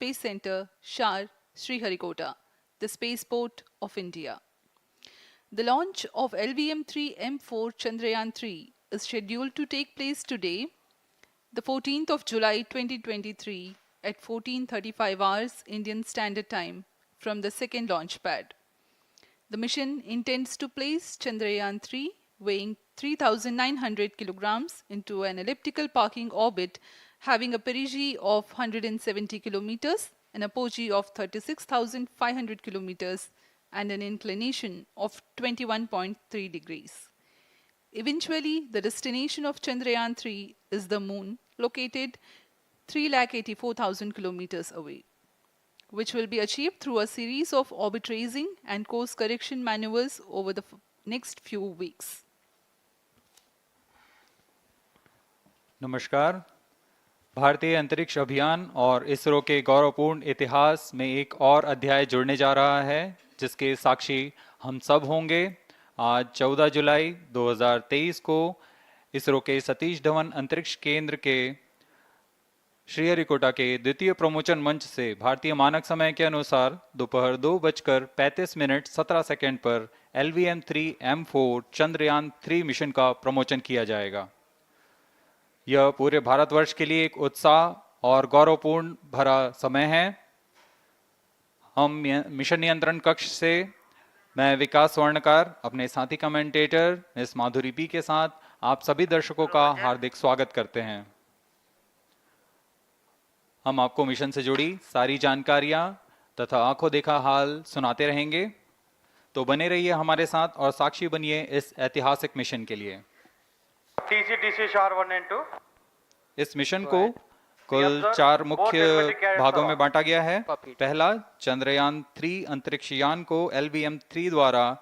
Space Center, Shar, Sriharikota, the spaceport of India. The launch of LVM-3 M4 Chandrayaan-3 is scheduled to take place today, the 14th of July 2023 at 14:35 hours Indian Standard Time from the second launch pad. The mission intends to place Chandrayaan-3 weighing 3,900 kilograms into an elliptical parking orbit having a perigee of 170 kilometers, an apogee of 36,500 kilometers, and an inclination of 21.3 degrees. Eventually, the destination of Chandrayaan-3 is the Moon, located 384,000 kilometers away, which will be achieved through a series of orbit raising and course correction maneuvers over the next few weeks. नमस्कार। भारतीय अंतरिक्ष अभियान और इसरो के गौरवपूर्ण इतिहास में एक और अध्याय जुड़ने जा रहा है, जिसके साक्षी हम सब होंगे। आज 14 जुलाई 2023 को इसरो के सतीश धवन अंतरिक्ष केंद्र के श्रीहरिकोटा के द्वितीय प्रमोचन मंच से भारतीय मानक समय के अनुसार दोपहर 2:35:17 पर LVM-3 M4 चंद्रयान-3 मिशन का प्रमोचन किया जाएगा। यह पूरे भारतवर्ष के लिए एक उत्साह और गौरवपूर्ण भरा समय है। हम मिशन नियंत्रण कक्ष से मैं विकास स्वर्णकार, अपने साथी कमेंटेटर मिस माधुरी पी के साथ आप सभी दर्शकों का हार्दिक स्वागत करते हैं। हम आपको मिशन से जुड़ी सारी जानकारियां तथा आंखों देखा हाल सुनाते रहेंगे, तो बने रहिए हमारे साथ और साक्षी बनिए इस ऐतिहासिक मिशन के लिए। TC शार 1 and 2। इस मिशन को कुल 4 मुख्य भागों में बांटा गया है। पहला, चंद्रयान-3 अंतरिक्ष यान को LVM-3 द्वारा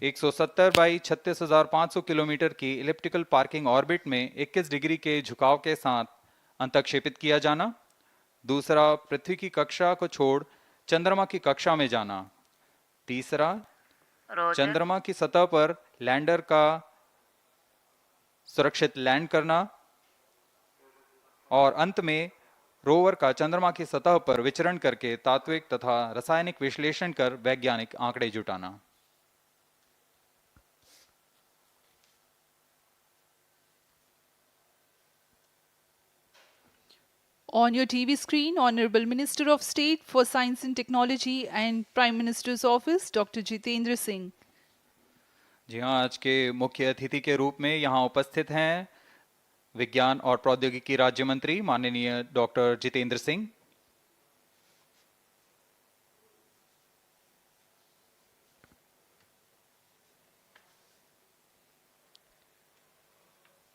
170 बाई 36,500 किलोमीटर की इलिप्टिकल पार्किंग ऑर्बिट में 21 डिग्री के झुकाव के साथ अंतक्षेपित किया जाना। दूसरा, पृथ्वी की कक्षा को छोड़ चंद्रमा की कक्षा में जाना। तीसरा, चंद्रमा की सतह पर लैंडर का सुरक्षित लैंड करना। और अंत में रोवर का चंद्रमा की सतह पर विचरण करके तात्विक तथा रासायनिक विश्लेषण कर वैज्ञानिक आंकड़े जुटाना। On your TV screen, Honorable Minister of State for Science and Technology and Prime Minister's Office, Dr. Jitendra Singh. जी हाँ, आज के मुख्य अतिथि के रूप में यहाँ उपस्थित हैं विज्ञान और प्रौद्योगिकी राज्य मंत्री माननीय doctor Jitendra Singh.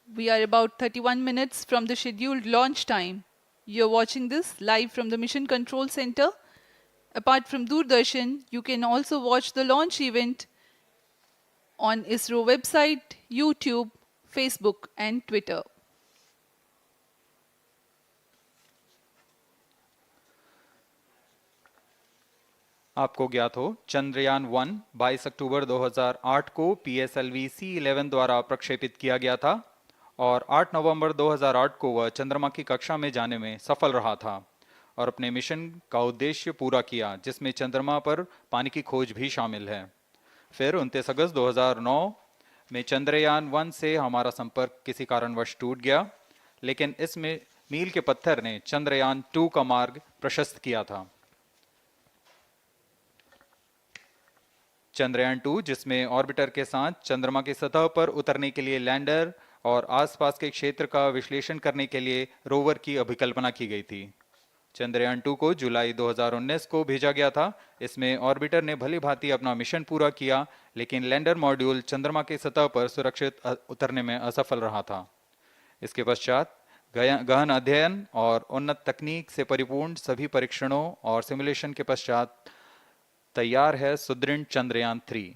We are about 31 minutes from the scheduled launch time. You're watching this live from the Mission Control Center. Apart from Doordarshan, you can also watch the launch event on ISRO website, YouTube, Facebook and Twitter. आपको ज्ञात हो, चंद्रयान-1 22 अक्टूबर 2008 को PSLV C11 द्वारा प्रक्षेपित किया गया था और 8 नवंबर 2008 को वह चंद्रमा की कक्षा में जाने में सफल रहा था और अपने मिशन का उद्देश्य पूरा किया, जिसमें चंद्रमा पर पानी की खोज भी शामिल है। फिर 29 अगस्त 2009 में चंद्रयान-1 से हमारा संपर्क किसी कारणवश टूट गया, लेकिन इसमें मील के पत्थर ने चंद्रयान-2 का मार्ग प्रशस्त किया था। चंद्रयान-2, जिसमें ऑर्बिटर के साथ चंद्रमा की सतह पर उतरने के लिए लैंडर और आसपास के क्षेत्र का विश्लेषण करने के लिए रोवर की अभिकल्पना की गई थी। चंद्रयान-2 को जुलाई 2019 को भेजा गया था। इसमें ऑर्बिटर ने भली भांति अपना मिशन पूरा किया, लेकिन लैंडर मॉड्यूल चंद्रमा की सतह पर सुरक्षित उतरने में असफल रहा था। इसके पश्चात गहन अध्ययन और उन्नत तकनीक से परिपूर्ण सभी परीक्षणों और सिमुलेशन के पश्चात तैयार है सुदृढ़ चंद्रयान-3।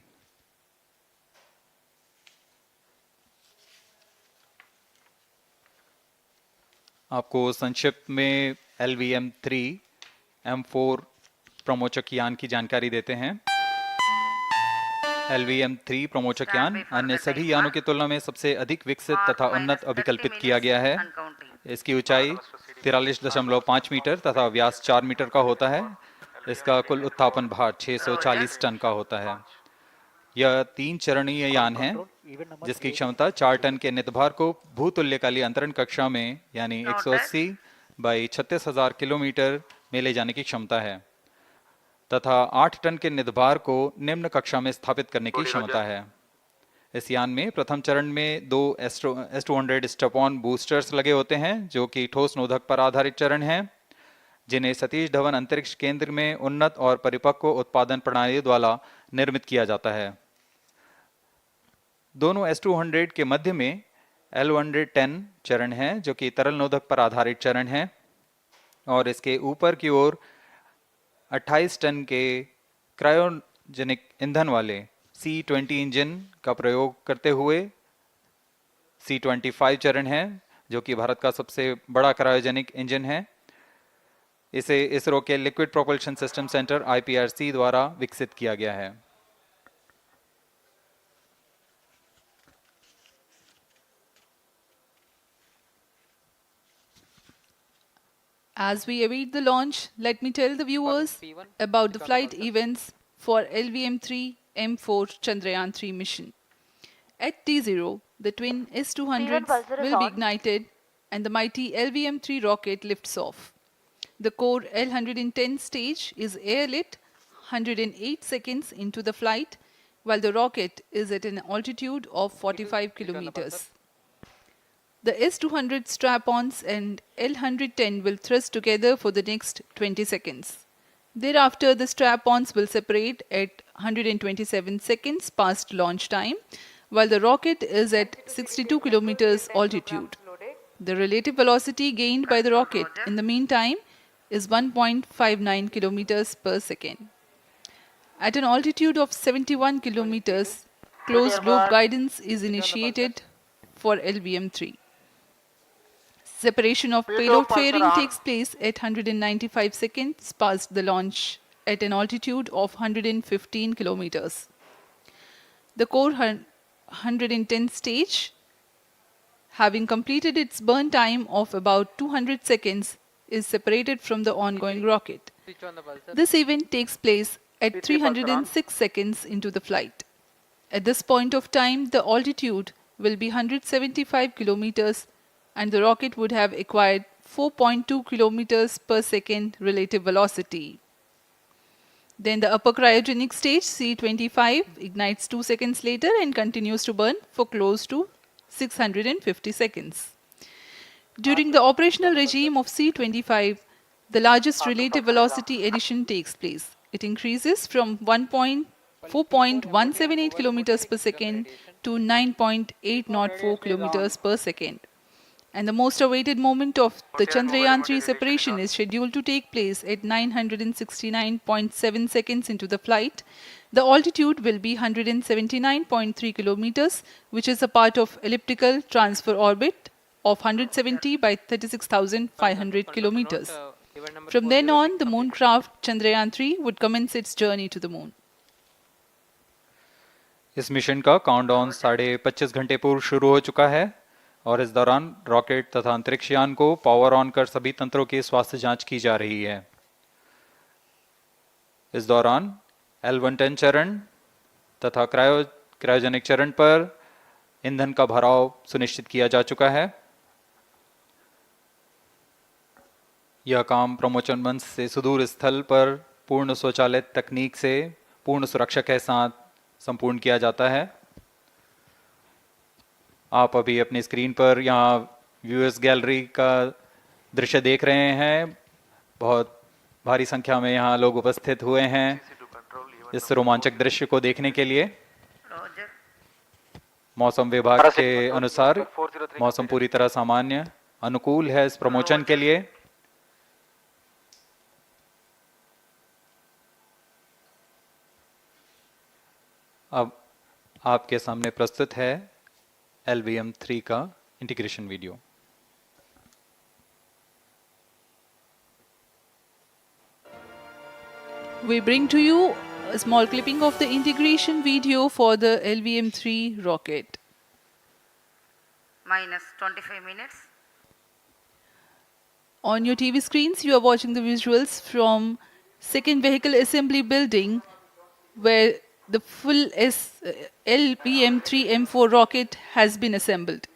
आपको संक्षिप्त में LVM-3 M4 प्रमोचक यान की जानकारी देते हैं। LVM-3 प्रमोचक यान अन्य सभी यानों की तुलना में सबसे अधिक विकसित तथा उन्नत अभिकल्पित किया गया है। इसकी ऊंचाई 43.5 मीटर तथा व्यास 4 मीटर का होता है। इसका कुल उत्थापन भार 640 टन का होता है। यह 3 चरणीय यान है जिसकी क्षमता 4 टन के नितभार को भूतुल्यकाली अंतरण कक्षा में यानी 180 बाई 36,000 किलोमीटर में ले जाने की क्षमता है तथा 8 टन के नितभार को निम्न कक्षा में स्थापित करने की क्षमता है। इस यान में प्रथम चरण में 2 S-200 स्टेप-ऑन बूस्टर्स लगे होते हैं जो कि ठोस नोदक पर आधारित चरण हैं, जिन्हें सतीश धवन अंतरिक्ष केंद्र में उन्नत और परिपक्व उत्पादन प्रणाली द्वारा निर्मित किया जाता है। दोनों S-200 के मध्य में L-110 चरण है जो कि तरल नोदक पर आधारित चरण है और इसके ऊपर की ओर 28 टन के क्रायोजेनिक ईंधन वाले C-20 इंजन का प्रयोग करते हुए C-25 चरण है जो कि भारत का सबसे बड़ा क्रायोजेनिक इंजन है। इसे इसरो के liquid propulsion system centre IPRC द्वारा विकसित किया गया है। As we await the launch, let me tell the viewers about the flight events for LVM-3 M4 Chandrayaan-3 mission. At T0, the twin S-200s will be ignited and the mighty LVM-3 rocket lifts off. The core L-110 stage is airlit 108 seconds into the flight, while the rocket is at an altitude of 45 kilometers. The S-200 strap-ons and L-110 will thrust together for the next 20 seconds. Thereafter, the strap-ons will separate at 127 seconds past launch time, while the rocket is at 62 kilometers altitude. The relative velocity gained by the rocket in the meantime is 1.59 kilometers per second. At an altitude of 71 kilometers, closed-loop guidance is initiated for LVM-3. Separation of payload fairing takes place at 195 seconds past the launch at an altitude of 115 kilometers. The core 110 stage, having completed its burn time of about 200 seconds, is separated from the ongoing rocket. This event takes place at 306 seconds into the flight. At this point of time, the altitude will be 175 kilometers and the rocket would have acquired 4.2 kilometers per second relative velocity. Then the upper cryogenic stage C-25 ignites 2 seconds later and continues to burn for close to 650 seconds. During the operational regime of C-25, the largest relative velocity addition takes place. It increases from 4.178 kilometers per second to 9.804 kilometers per second. And the most awaited moment of the Chandrayaan-3 separation is scheduled to take place at 969.7 seconds into the flight. The altitude will be 179.3 kilometers, which is a part of elliptical transfer orbit of 170 by 36,500 kilometers. From then on, the moon craft Chandrayaan-3 would commence its journey to the moon. इस mission का countdown 25.5 घंटे पूर्व शुरू हो चुका है और इस दौरान रॉकेट तथा अंतरिक्ष यान को पावर ऑन कर सभी तंत्रों की स्वास्थ्य जांच की जा रही है। इस दौरान L-110 चरण तथा क्रायोजेनिक चरण पर ईंधन का भराव सुनिश्चित किया जा चुका है। यह काम प्रमोचन मंच से सुदूर स्थल पर पूर्ण स्वचालित तकनीक से पूर्ण सुरक्षा के साथ संपूर्ण किया जाता है। आप अभी अपनी स्क्रीन पर यहाँ व्यूअर्स गैलरी का दृश्य देख रहे हैं। बहुत भारी संख्या में यहाँ लोग उपस्थित हुए हैं इस रोमांचक दृश्य को देखने के लिए। मौसम विभाग के अनुसार मौसम पूरी तरह सामान्य अनुकूल है इस प्रमोशन के लिए। अब आपके सामने प्रस्तुत है LVM-3 का integration video. We bring to you a small clipping of the integration video for the LVM-3 rocket. minus 25 minutes. On your TV screens, you are watching the visuals from second vehicle assembly building where the full LVM-3M4 rocket has been assembled.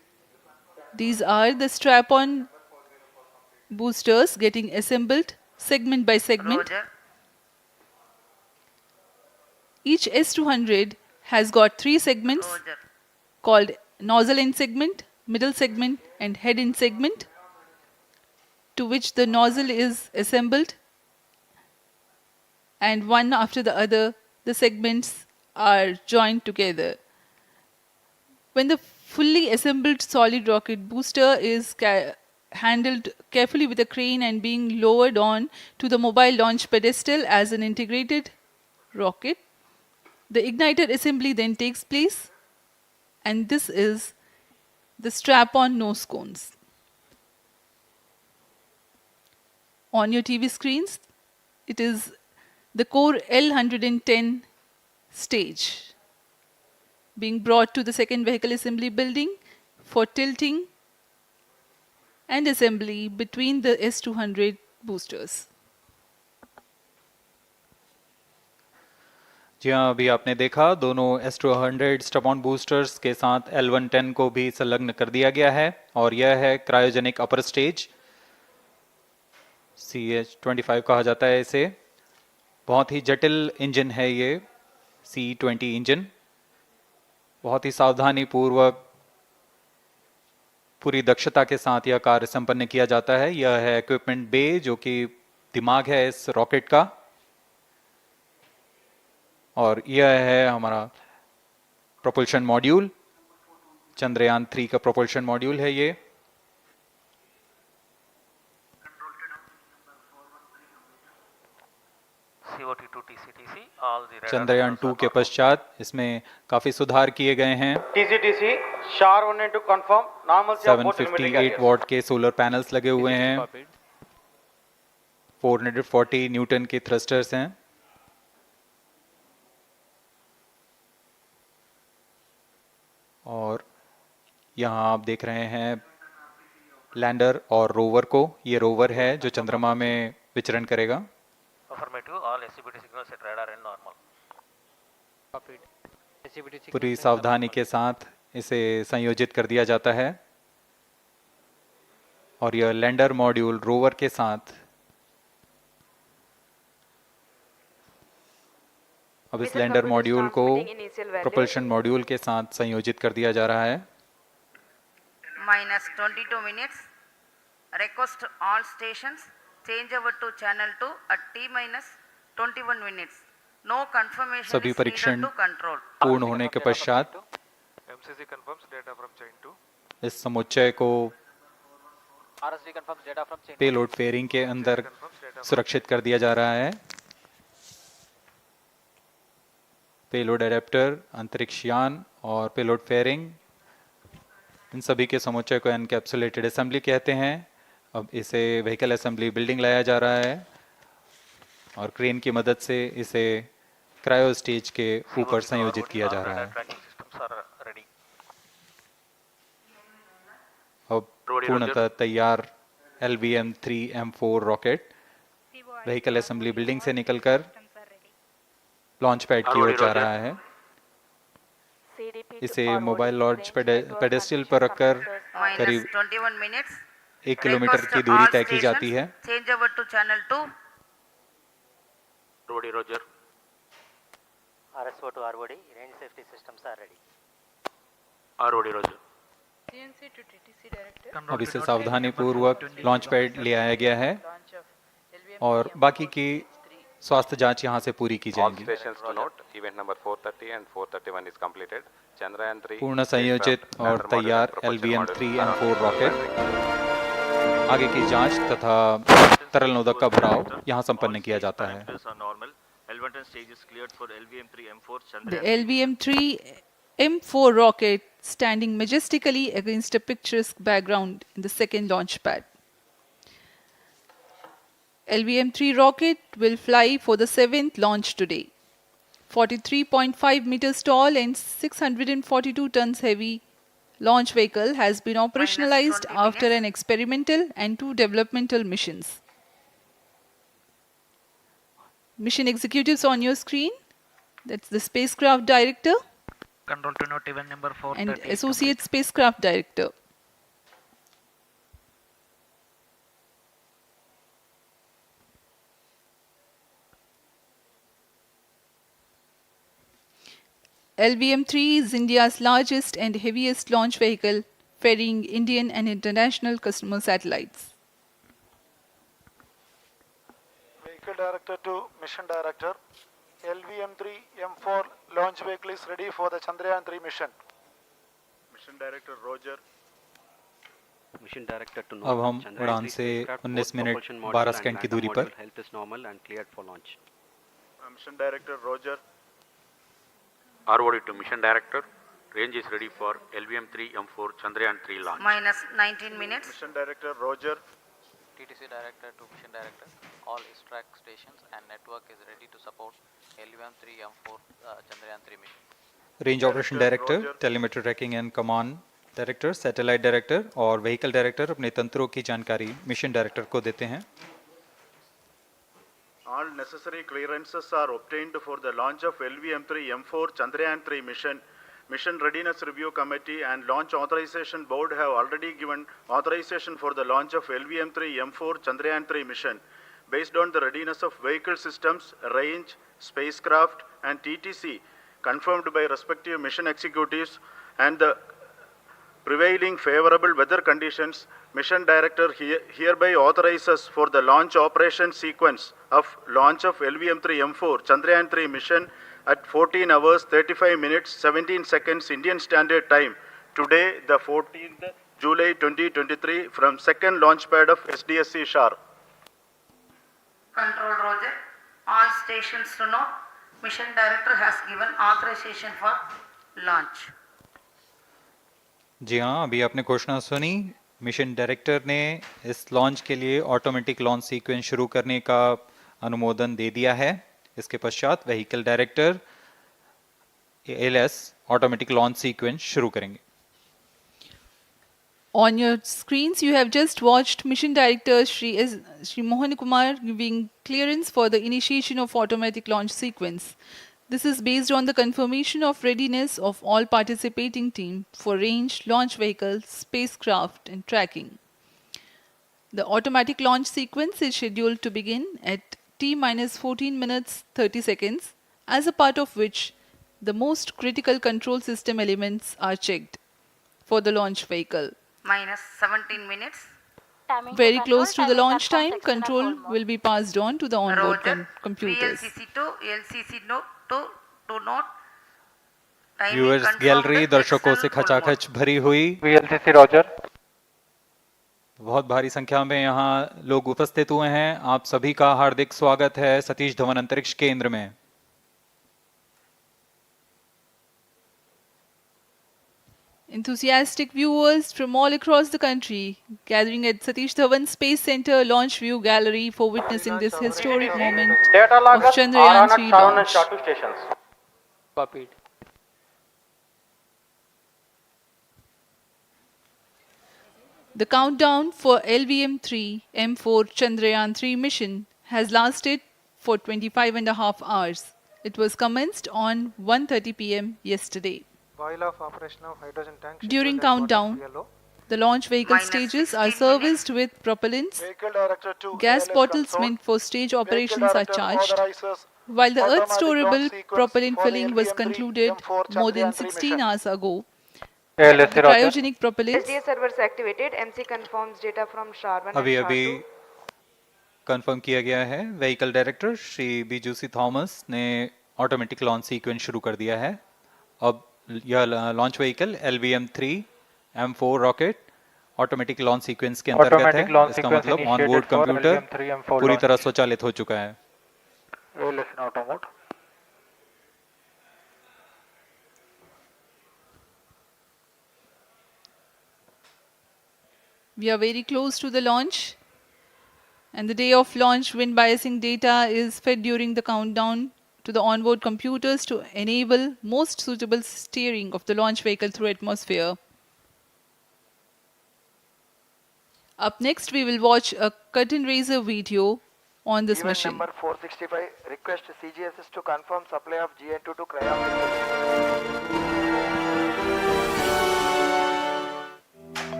These are the strap-on boosters getting assembled segment by segment. Roger. Each S200 has got 3 segments Roger. called nozzle end segment, middle segment and head end segment, to which the nozzle is assembled, and one after the other the segments are joined together. When the fully assembled solid rocket booster is handled carefully with a crane and being lowered on to the mobile launch pedestal as an integrated rocket, the igniter assembly then takes place, and this is the strap-on nose cones. On your TV screens, it is the core L110 stage being brought to the second vehicle assembly building for tilting and assembly between the S200 boosters. जी हाँ, अभी आपने देखा दोनों S200 स्टप-ऑन boosters के साथ L110 को भी संलग्न कर दिया गया है और यह है क्रायोजेनिक अपर स्टेज, CH-25 कहा जाता है इसे। बहुत ही जटिल इंजन है ये C-20 इंजन। बहुत ही सावधानी पूर्वक पूरी दक्षता के साथ यह कार्य संपन्न किया जाता है। यह है इक्विपमेंट बे, जो कि दिमाग है इस रॉकेट का, और यह है हमारा प्रोपल्शन मॉड्यूल, चंद्रयान 3 का प्रोपल्शन मॉड्यूल है ये। चंद्रयान 2 के पश्चात इसमें काफी सुधार किए गए हैं। TCTC SHAR 1 and 2 confirm normalcy of both limiting 758 carriers. What के सोलर पैनल्स लगे हुए हैं, 440 न्यूटन के थ्रस्टर्स हैं। और यहाँ आप देख रहे हैं लैंडर और रोवर को। ये रोवर है जो चंद्रमा में विचरण करेगा। पूरी सावधानी के साथ इसे संयोजित कर दिया जाता है और यह लैंडर मॉड्यूल रोवर के साथ अब इस लैंडर मॉड्यूल को प्रोपल्शन मॉड्यूल के साथ संयोजित कर दिया जा रहा है। -22 minutes. Request all stations change over to channel 2 at T-21 minutes. No confirmation सभी is परीक्षण needed to control. पूर्ण होने के पश्चात MCC confirms data from chain 2. इस समुच्चय को RSD confirms data from chain. Payload fairing के अंदर सुरक्षित कर दिया जा रहा है। पेलोड एडेप्टर, अंतरिक्ष यान और पेलोड फेयरिंग, इन सभी के समुच्चय को एनकैप्सुलेटेड असेंबली कहते हैं। अब इसे व्हीकल असेंबली बिल्डिंग लाया जा रहा है और क्रेन की मदद से इसे क्रायो स्टेज के ऊपर संयोजित किया जा रहा है। अब पूर्णतः तैयार LVM-3M4 rocket vehicle assembly building से निकलकर लॉन्च पैड की ओर जा रहा है। इसे मोबाइल लॉन्च पेडेस्टल पर रखकर करीब 21 minutes. 1 किलोमीटर की दूरी तय की जाती है। Change over to channel 2. Roger. RSO to ROD, range safety systems are ready. Roger. अब इसे सावधानी पूर्वक लॉन्च पैड ले आया गया है और बाकी की स्वास्थ्य जांच यहां से पूरी की All जाएंगी। stations to note, event number 430 and 431 is completed. Chandrayaan-3 पूर्ण संयोजित और तैयार LVM-3M4 रॉकेट आगे की जांच तथा तरल नोदक का भराव यहां संपन्न किया जाता है। The LVM-3M4 rocket standing majestically against a picturesque background in the second launch pad. LVM-3 rocket will fly for the 7th launch today. 43.5 meters tall and 642 tons heavy, Launch vehicle has been operationalized 20 after minutes. an experimental and 2 developmental missions. Mission executives on your screen. That's the spacecraft director Control to note event number 430 and is associate complete. spacecraft director. LVM-3 is India's largest and heaviest launch vehicle, ferrying Indian and international customer satellites. Vehicle Director to Mission Director. LVM-3 M4 launch vehicle is ready for the Chandrayaan-3 mission. Mission Director Roger. Mission director to अब हम चंद्रयान उड़ान 3 से spacecraft, 19 both minute propulsion module 12 and second की lander दूरी module पर health is normal and cleared for launch. Mission Director Roger. ROD to Mission Director. Range is ready for LVM-3 M4 Chandrayaan-3 launch. Minus 19 minutes. Mission Director Roger. TTC Director to Mission Director. All track stations and network is ready to support LVM-3 M4 Chandrayaan-3 mission. Range operation director, telemetry tracking and command director, satellite director और vehicle director अपने तंत्रों की जानकारी mission director को देते हैं. All necessary clearances are obtained for the launch of LVM-3 M4 Chandrayaan-3 mission. Mission Readiness Review Committee and Launch Authorization Board have already given authorization for the launch of LVM-3 M4 Chandrayaan-3 mission. Based on the readiness of vehicle systems, range, spacecraft, and TTC, confirmed by respective mission executives, and the prevailing favorable weather conditions, Mission Director hereby authorizes for the launch operation sequence of launch of LVM-3 M4 Chandrayaan-3 mission at 14 hours 35 minutes 17 seconds Indian Standard Time today, the 14th July 2023, from second launch pad of SDSC Shar. Control Roger. All stations to note. Mission Director has given authorization for launch. जी हाँ, अभी आपने घोषणा सुनी. Mission director ने इस launch के लिए automatic launch sequence शुरू करने का अनुमोदन दे दिया है. इसके पश्चात vehicle director LS automatic launch sequence शुरू करेंगे. On your screens, you have just watched Mission Director Shri Mohan Kumar giving clearance for the initiation of automatic launch sequence. This is based on the confirmation of readiness of all participating team for range, launch vehicles, spacecraft, and tracking. The automatic launch sequence is scheduled to begin at T-minus 14 minutes 30 seconds, as a part of which the most critical control system elements are checked for the launch vehicle. Minus 17 minutes. Very close to the launch time, control will be passed on to the onboard Roger. computers. VLCC to LCC to note. Timing viewers confirmed gallery दर्शकों Excel से full खचाखच भरी हुई. VLCC Roger. बहुत भारी संख्या में यहाँ लोग उपस्थित हुए हैं. आप सभी का हार्दिक स्वागत है सतीश धवन अंतरिक्ष केंद्र में. Enthusiastic viewers from all across the country gathering at Satish Dhawan Space Center Launch View Gallery for witnessing this historic moment Data of loggers are on Chandrayaan-3 at Sharon and launch. Shatu stations. Copied. The countdown for LVM-3 M4 Chandrayaan-3 mission has lasted for 25 and a half hours. It was commenced on 1:30 p.m. yesterday. While of operation of hydrogen tank. During scheduled at countdown, yellow. the launch vehicle Minus stages 16 are serviced with propellants. Vehicle Director to Gas ALS bottles console. meant for stage Vehicle operations are Director charged, authorizes while the automatic Earth-storable launch sequence propellant for the filling was LVM-3 concluded M4 more than Chandrayaan-3 16 mission. hours ago. ALS The cryogenic propellants SDA servers activated. MC confirms data from SHAR-1 अभी and अभी SHAR-2. Confirm किया गया है. Vehicle director Shri बीजूसी Thomas ने automatic launch sequence शुरू कर दिया है. अब यह launch vehicle LVM-3 M4 rocket automatic launch sequence के अंतर्गत है. इसका मतलब ऑन बोर्ड कंप्यूटर पूरी तरह स्वचालित हो चुका है. ALS in auto mode. We are very close to the launch, and the day of launch wind biasing data is fed during the countdown to the onboard computers to enable most suitable steering of the launch vehicle through atmosphere. Up next, we will watch a curtain raiser video on this Event mission. number 465, request CGSS to confirm supply of GN2 to Cryon.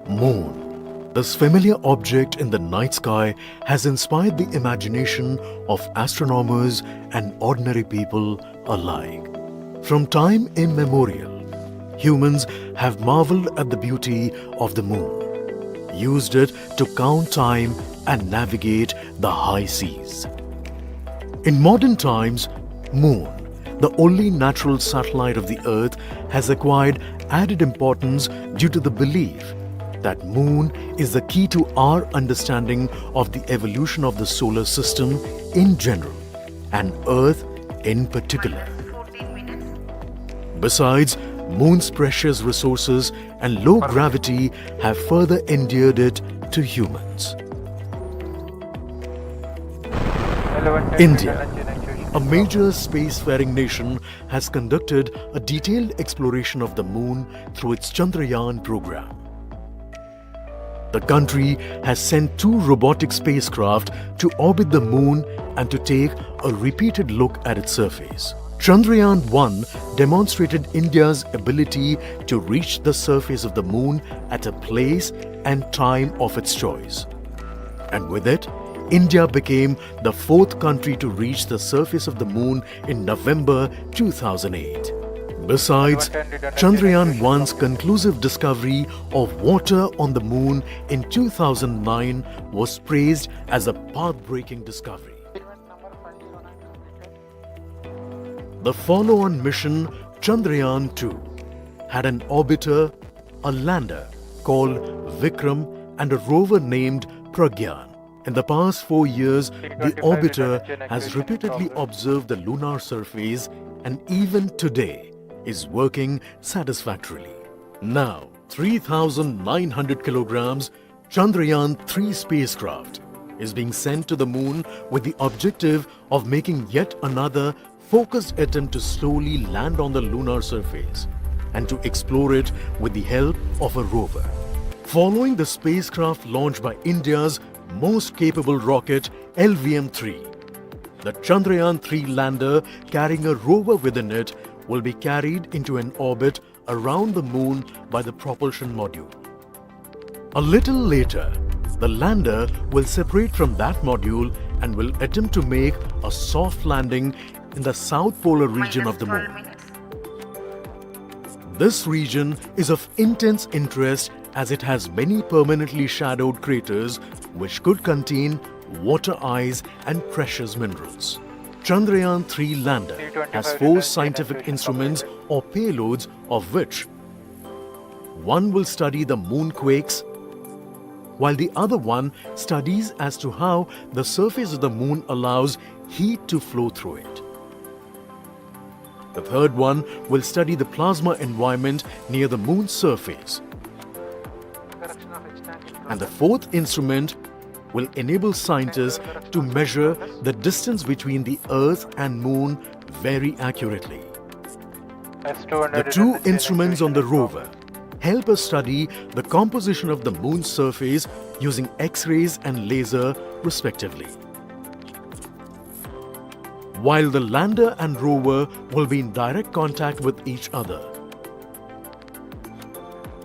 Moon. This familiar object in the night sky has inspired the imagination of astronomers and ordinary people alike. From time immemorial, humans have marveled at the beauty of the moon, used it to count time and navigate the high seas. In modern times, Moon, the only natural satellite of the Earth, has acquired added importance due to the belief that Moon is the key to our understanding of the evolution of the solar system in general and Earth in particular. 14 minutes. Besides, Moon's precious resources and low gravity have further endeared it to humans. India, a major spacefaring nation, has conducted a detailed exploration of the Moon through its Chandrayaan program. The country has sent 2 robotic spacecraft to orbit the Moon and to take a repeated look at its surface. Chandrayaan-3 demonstrated India's ability to reach the surface of the Moon at a place and time of its choice. And with it, India became the 4th country to reach the surface of the Moon in November 2008. Besides, Chandrayaan-1's conclusive discovery of water on the Moon in 2009 was praised as a path-breaking discovery. The follow-on mission, Chandrayaan-2, had an orbiter, a lander called Vikram, and a rover named Pragyan. In the past 4 years, the orbiter has repeatedly observed the lunar surface and even today is working satisfactorily. Now, 3,900 kilograms Chandrayaan-3 spacecraft is being sent to the Moon with the objective of making yet another focused attempt to slowly land on the lunar surface and to explore it with the help of a rover. Following the spacecraft launched by India's most capable rocket LVM-3, the Chandrayaan-3 lander carrying a rover within it will be carried into an orbit around the Moon by the propulsion module. A little later, the lander will separate from that module and will attempt to make a soft landing in the south polar region of the -12 Moon. minutes. This region is of intense interest as it has many permanently shadowed craters which could contain water ice and precious minerals. Chandrayaan-3 lander has 4 scientific instruments or payloads, of which one will study the moonquakes, while the other one studies as to how the surface of the Moon allows heat to flow through it. The third one will study the plasma environment near the Moon's surface. And the 4th instrument will enable scientists to measure the distance between the Earth and Moon very accurately. The 2 instruments on the rover help us study the composition of the Moon's surface using X-rays and laser respectively. While the lander and rover will be in direct contact with each other.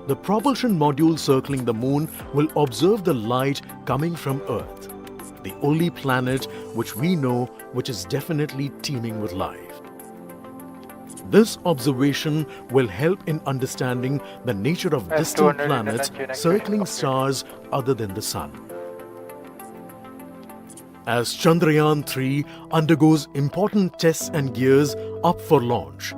The propulsion module circling the Moon will observe the light coming from Earth, the only planet which we know which is definitely teeming with life. This observation will help in understanding the nature of distant planets circling stars other than the Sun. As Chandrayaan-3 undergoes important tests and gears up for launch,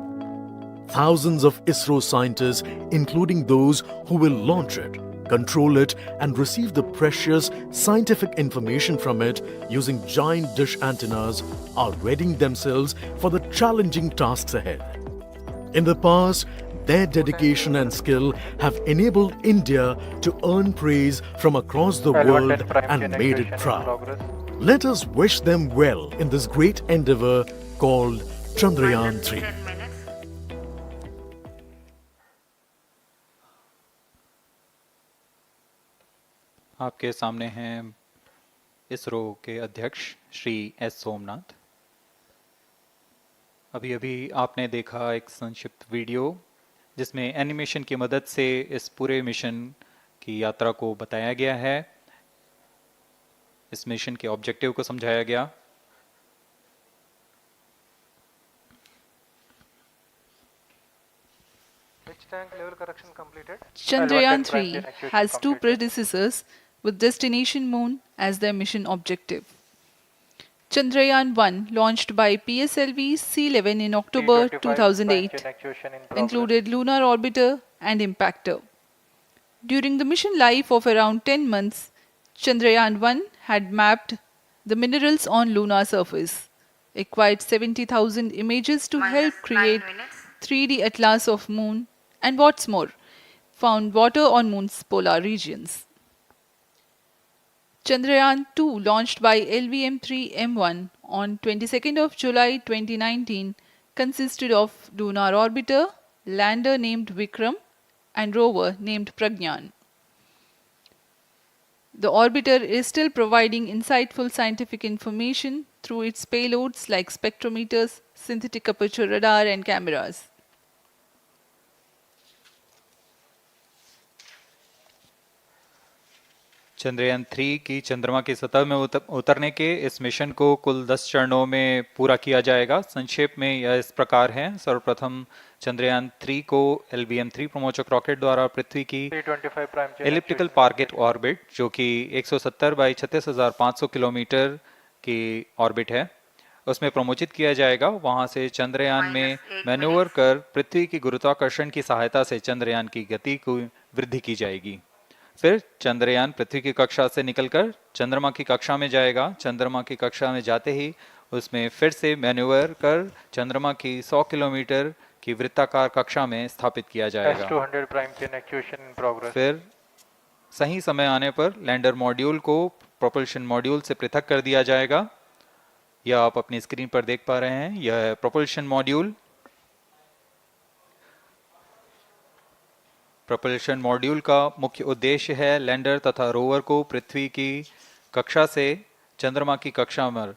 thousands of ISRO scientists, including those who will launch it, control it, and receive the precious scientific information from it using giant dish antennas, are readying themselves for the challenging tasks ahead. In the past, their dedication and skill have enabled India to earn praise from across the world and made it proud. Let us wish them well in this great endeavor called Chandrayaan-3. -10 minutes. आपके सामने हैं इसरो के अध्यक्ष Shri S Somnath. अभी अभी आपने देखा एक संक्षिप्त वीडियो जिसमें एनिमेशन की मदद से इस पूरे मिशन की यात्रा को बताया गया है, इस मिशन के ऑब्जेक्टिव को समझाया गया। Which tank level correction completed? Chandrayaan-3 has two predecessors with destination Moon as their mission objective. Chandrayaan-1, launched by PSLV C-11 in October 2008, included lunar orbiter and impactor. During the mission life of around 10 months, Chandrayaan-1 had mapped the minerals on lunar surface, acquired 70,000 images to help create 3D atlas of Moon, and what's more, found water on Moon's polar regions. Chandrayaan-2, launched by LVM-3 on 22nd of July 2019, consisted of lunar orbiter, lander named Vikram, and rover named Pragyan. The orbiter is still providing insightful scientific information through its payloads like spectrometers, synthetic aperture radar, and cameras. Chandrayaan 3 की चंद्रमा की सतह में उतरने के इस mission को कुल 10 चरणों में पूरा किया जाएगा। संक्षेप में यह इस प्रकार है। सर्वप्रथम चंद्रयान 3 को LVM-3 प्रमोचक रॉकेट द्वारा पृथ्वी की एलिप्टिकल टारगेट ऑर्बिट, जो कि 170 बाई 36,500 किलोमीटर की ऑर्बिट है, उसमें प्रमोचित किया जाएगा। वहां से चंद्रयान में मैन्यूवर कर पृथ्वी की गुरुत्वाकर्षण की सहायता से चंद्रयान की गति को वृद्धि की जाएगी। फिर चंद्रयान पृथ्वी की कक्षा से निकलकर चंद्रमा की कक्षा में जाएगा। चंद्रमा की कक्षा में जाते ही उसमें फिर से मैन्यूवर कर चंद्रमा की 100 किलोमीटर की वृत्ताकार कक्षा में स्थापित किया जाएगा। फिर सही समय आने पर लैंडर मॉड्यूल को प्रोपल्शन मॉड्यूल से पृथक कर दिया जाएगा। यह आप अपनी स्क्रीन पर देख पा रहे हैं, यह प्रोपल्शन मॉड्यूल। प्रोपल्शन मॉड्यूल का मुख्य उद्देश्य है लैंडर तथा रोवर को पृथ्वी की कक्षा से चंद्रमा की कक्षा में,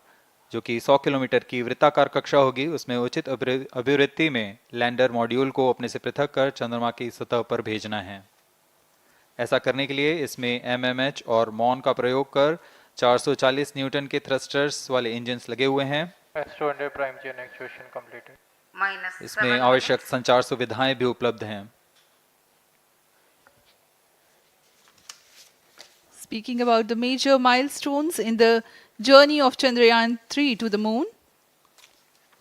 जो कि 100 किलोमीटर की वृत्ताकार कक्षा होगी, उसमें उचित अभिवृत्ति में लैंडर मॉड्यूल को अपने से पृथक कर चंद्रमा की सतह पर भेजना है। ऐसा करने के लिए इसमें MMH और मॉन का प्रयोग कर 440 न्यूटन के थ्रस्टर्स वाले इंजन्स लगे हुए हैं। इसमें आवश्यक संचार सुविधाएं भी उपलब्ध हैं। Speaking about the major milestones in the journey of Chandrayaan-3 to the Moon,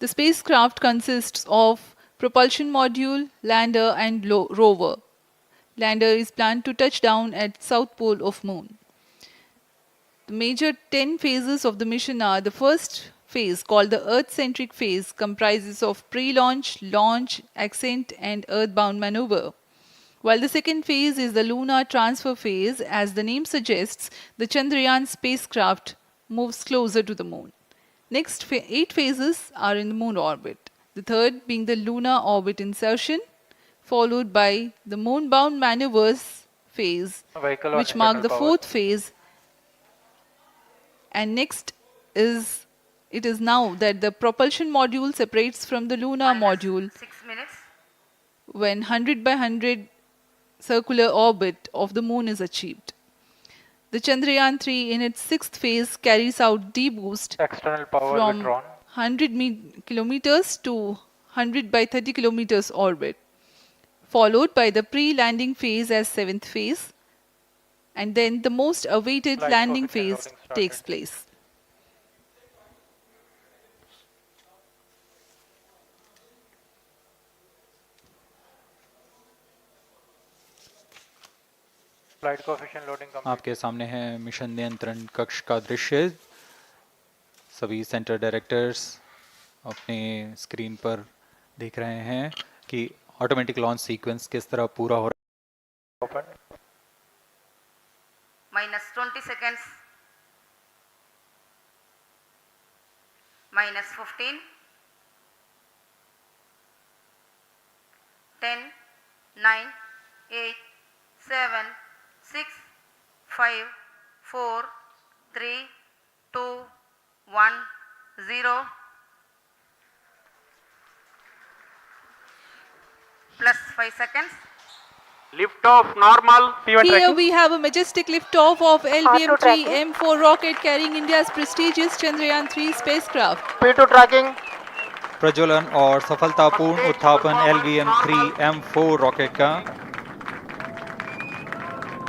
the spacecraft consists of propulsion module, lander, and rover. Lander is planned to touch down at south pole of Moon. The major 10 phases of the mission are: the first phase, called the Earth-centric phase, comprises of pre-launch, launch, ascent, and earthbound maneuver. While the second phase is the lunar transfer phase, as the name suggests, the Chandrayaan spacecraft moves closer to the Moon. Next 8 phases are in the Moon orbit, the third being the lunar orbit insertion, followed by the moon-bound maneuvers phase, which mark the fourth phase. And next it is now that the propulsion module separates from the lunar module when 100 by 100 circular orbit of the Moon is achieved. The Chandrayaan-3 in its sixth phase carries out D-boost from 100 kilometers to 100 by 30 kilometers orbit, followed by the pre-landing phase as seventh phase, and then the most awaited landing phase takes place. आपके सामने है mission नियंत्रण कक्ष का दृश्य। सभी centre directors अपने screen पर देख रहे हैं कि ऑटोमेटिक लॉन्च सीक्वेंस किस तरह पूरा हो रहा है। -20 seconds, -15, 10, 9, 8, 7, 6, 5, 4, 3, 2, 1, 0. Plus 5 seconds. Lift off normal. Here we have a majestic liftoff of LVM-3 tracking. M4 rocket carrying India's prestigious Chandrayaan-3 spacecraft. P2 tracking. प्रज्वलन और सफलतापूर्ण उत्थापन LVM-3 M4 रॉकेट का।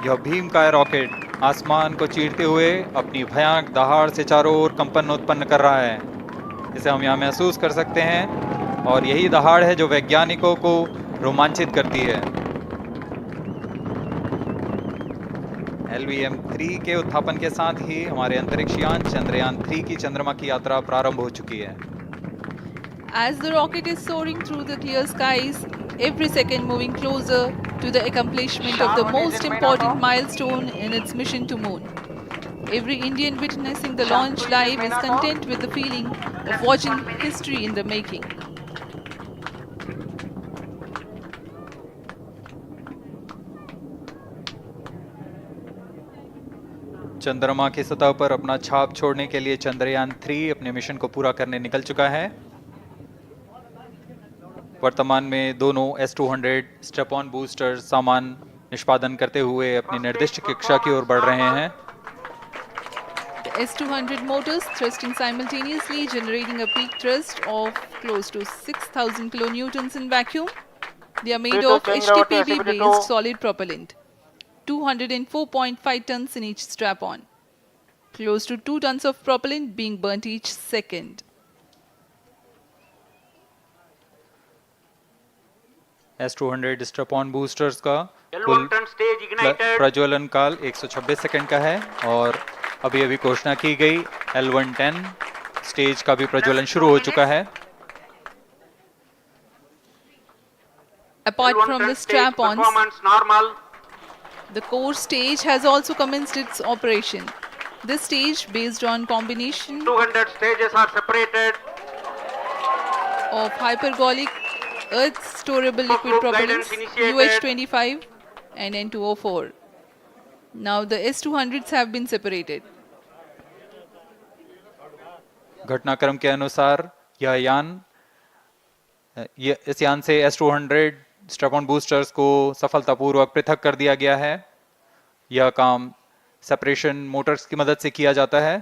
यह भीमकाय रॉकेट आसमान को चीरते हुए अपनी भयानक दहाड़ से चारों ओर कंपन उत्पन्न कर रहा है। इसे हम यहाँ महसूस कर सकते हैं और यही दहाड़ है जो वैज्ञानिकों को रोमांचित करती है। LVM-3 के उत्थापन के साथ ही हमारे अंतरिक्ष यान चंद्रयान-3 की चंद्रमा की यात्रा प्रारंभ हो चुकी है। As the rocket is soaring through the clear skies, every second moving closer to the accomplishment of the most important milestone in its mission to moon. Every Indian witnessing the launch live is content with the feeling of watching history in the making. चंद्रमा की सतह पर अपना छाप छोड़ने के लिए चंद्रयान-3 अपने मिशन को पूरा करने निकल चुका है। वर्तमान में दोनों S-200 स्टेप ऑन बूस्टर सामान निष्पादन करते हुए अपनी निर्दिष्ट कक्षा की ओर बढ़ रहे हैं। The S-200 motors thrusting simultaneously, generating a peak thrust of close to 6,000 kilonewtons in vacuum. They are made of HTPB-based solid propellant, 204.5 tons in each strap-on, close to 2 tons of propellant being burnt each second. S-200 step-on boosters का कुल प्रज्वलन काल 126 second का है और अभी घोषणा की गई L110 स्टेज का भी प्रज्वलन शुरू हो चुका है। Apart from the strap-ons, the core stage has also commenced its operation. This stage, based on combination 200 stages are separated. of hypergolic earth storable liquid propellants UH-25 and N2O4. Now the S-200s have been separated. घटनाक्रम के अनुसार इस यान से S-200 step-on boosters को सफलतापूर्वक पृथक कर दिया गया है। यह काम सेपरेशन मोटर्स की मदद से किया जाता है।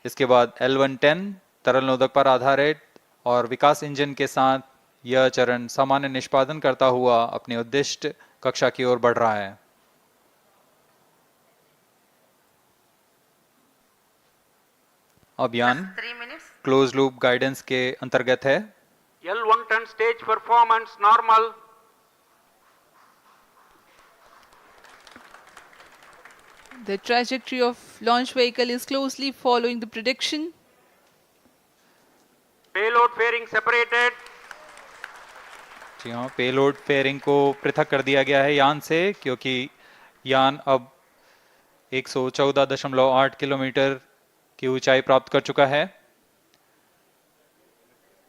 इसके बाद L110 तरल नोदक पर आधारित और विकास इंजन के साथ यह चरण सामान्य निष्पादन करता हुआ अपने उद्दिष्ट कक्षा की ओर बढ़ रहा है। अभियान क्लोज लूप गाइडेंस के अंतर्गत है। L110 stage performance normal. The trajectory of launch vehicle is closely following the prediction. Payload fairing separated. जी हाँ, पेलोड फेयरिंग को पृथक कर दिया गया है यान से, क्योंकि यान अब 114.8 किलोमीटर की ऊंचाई प्राप्त कर चुका है।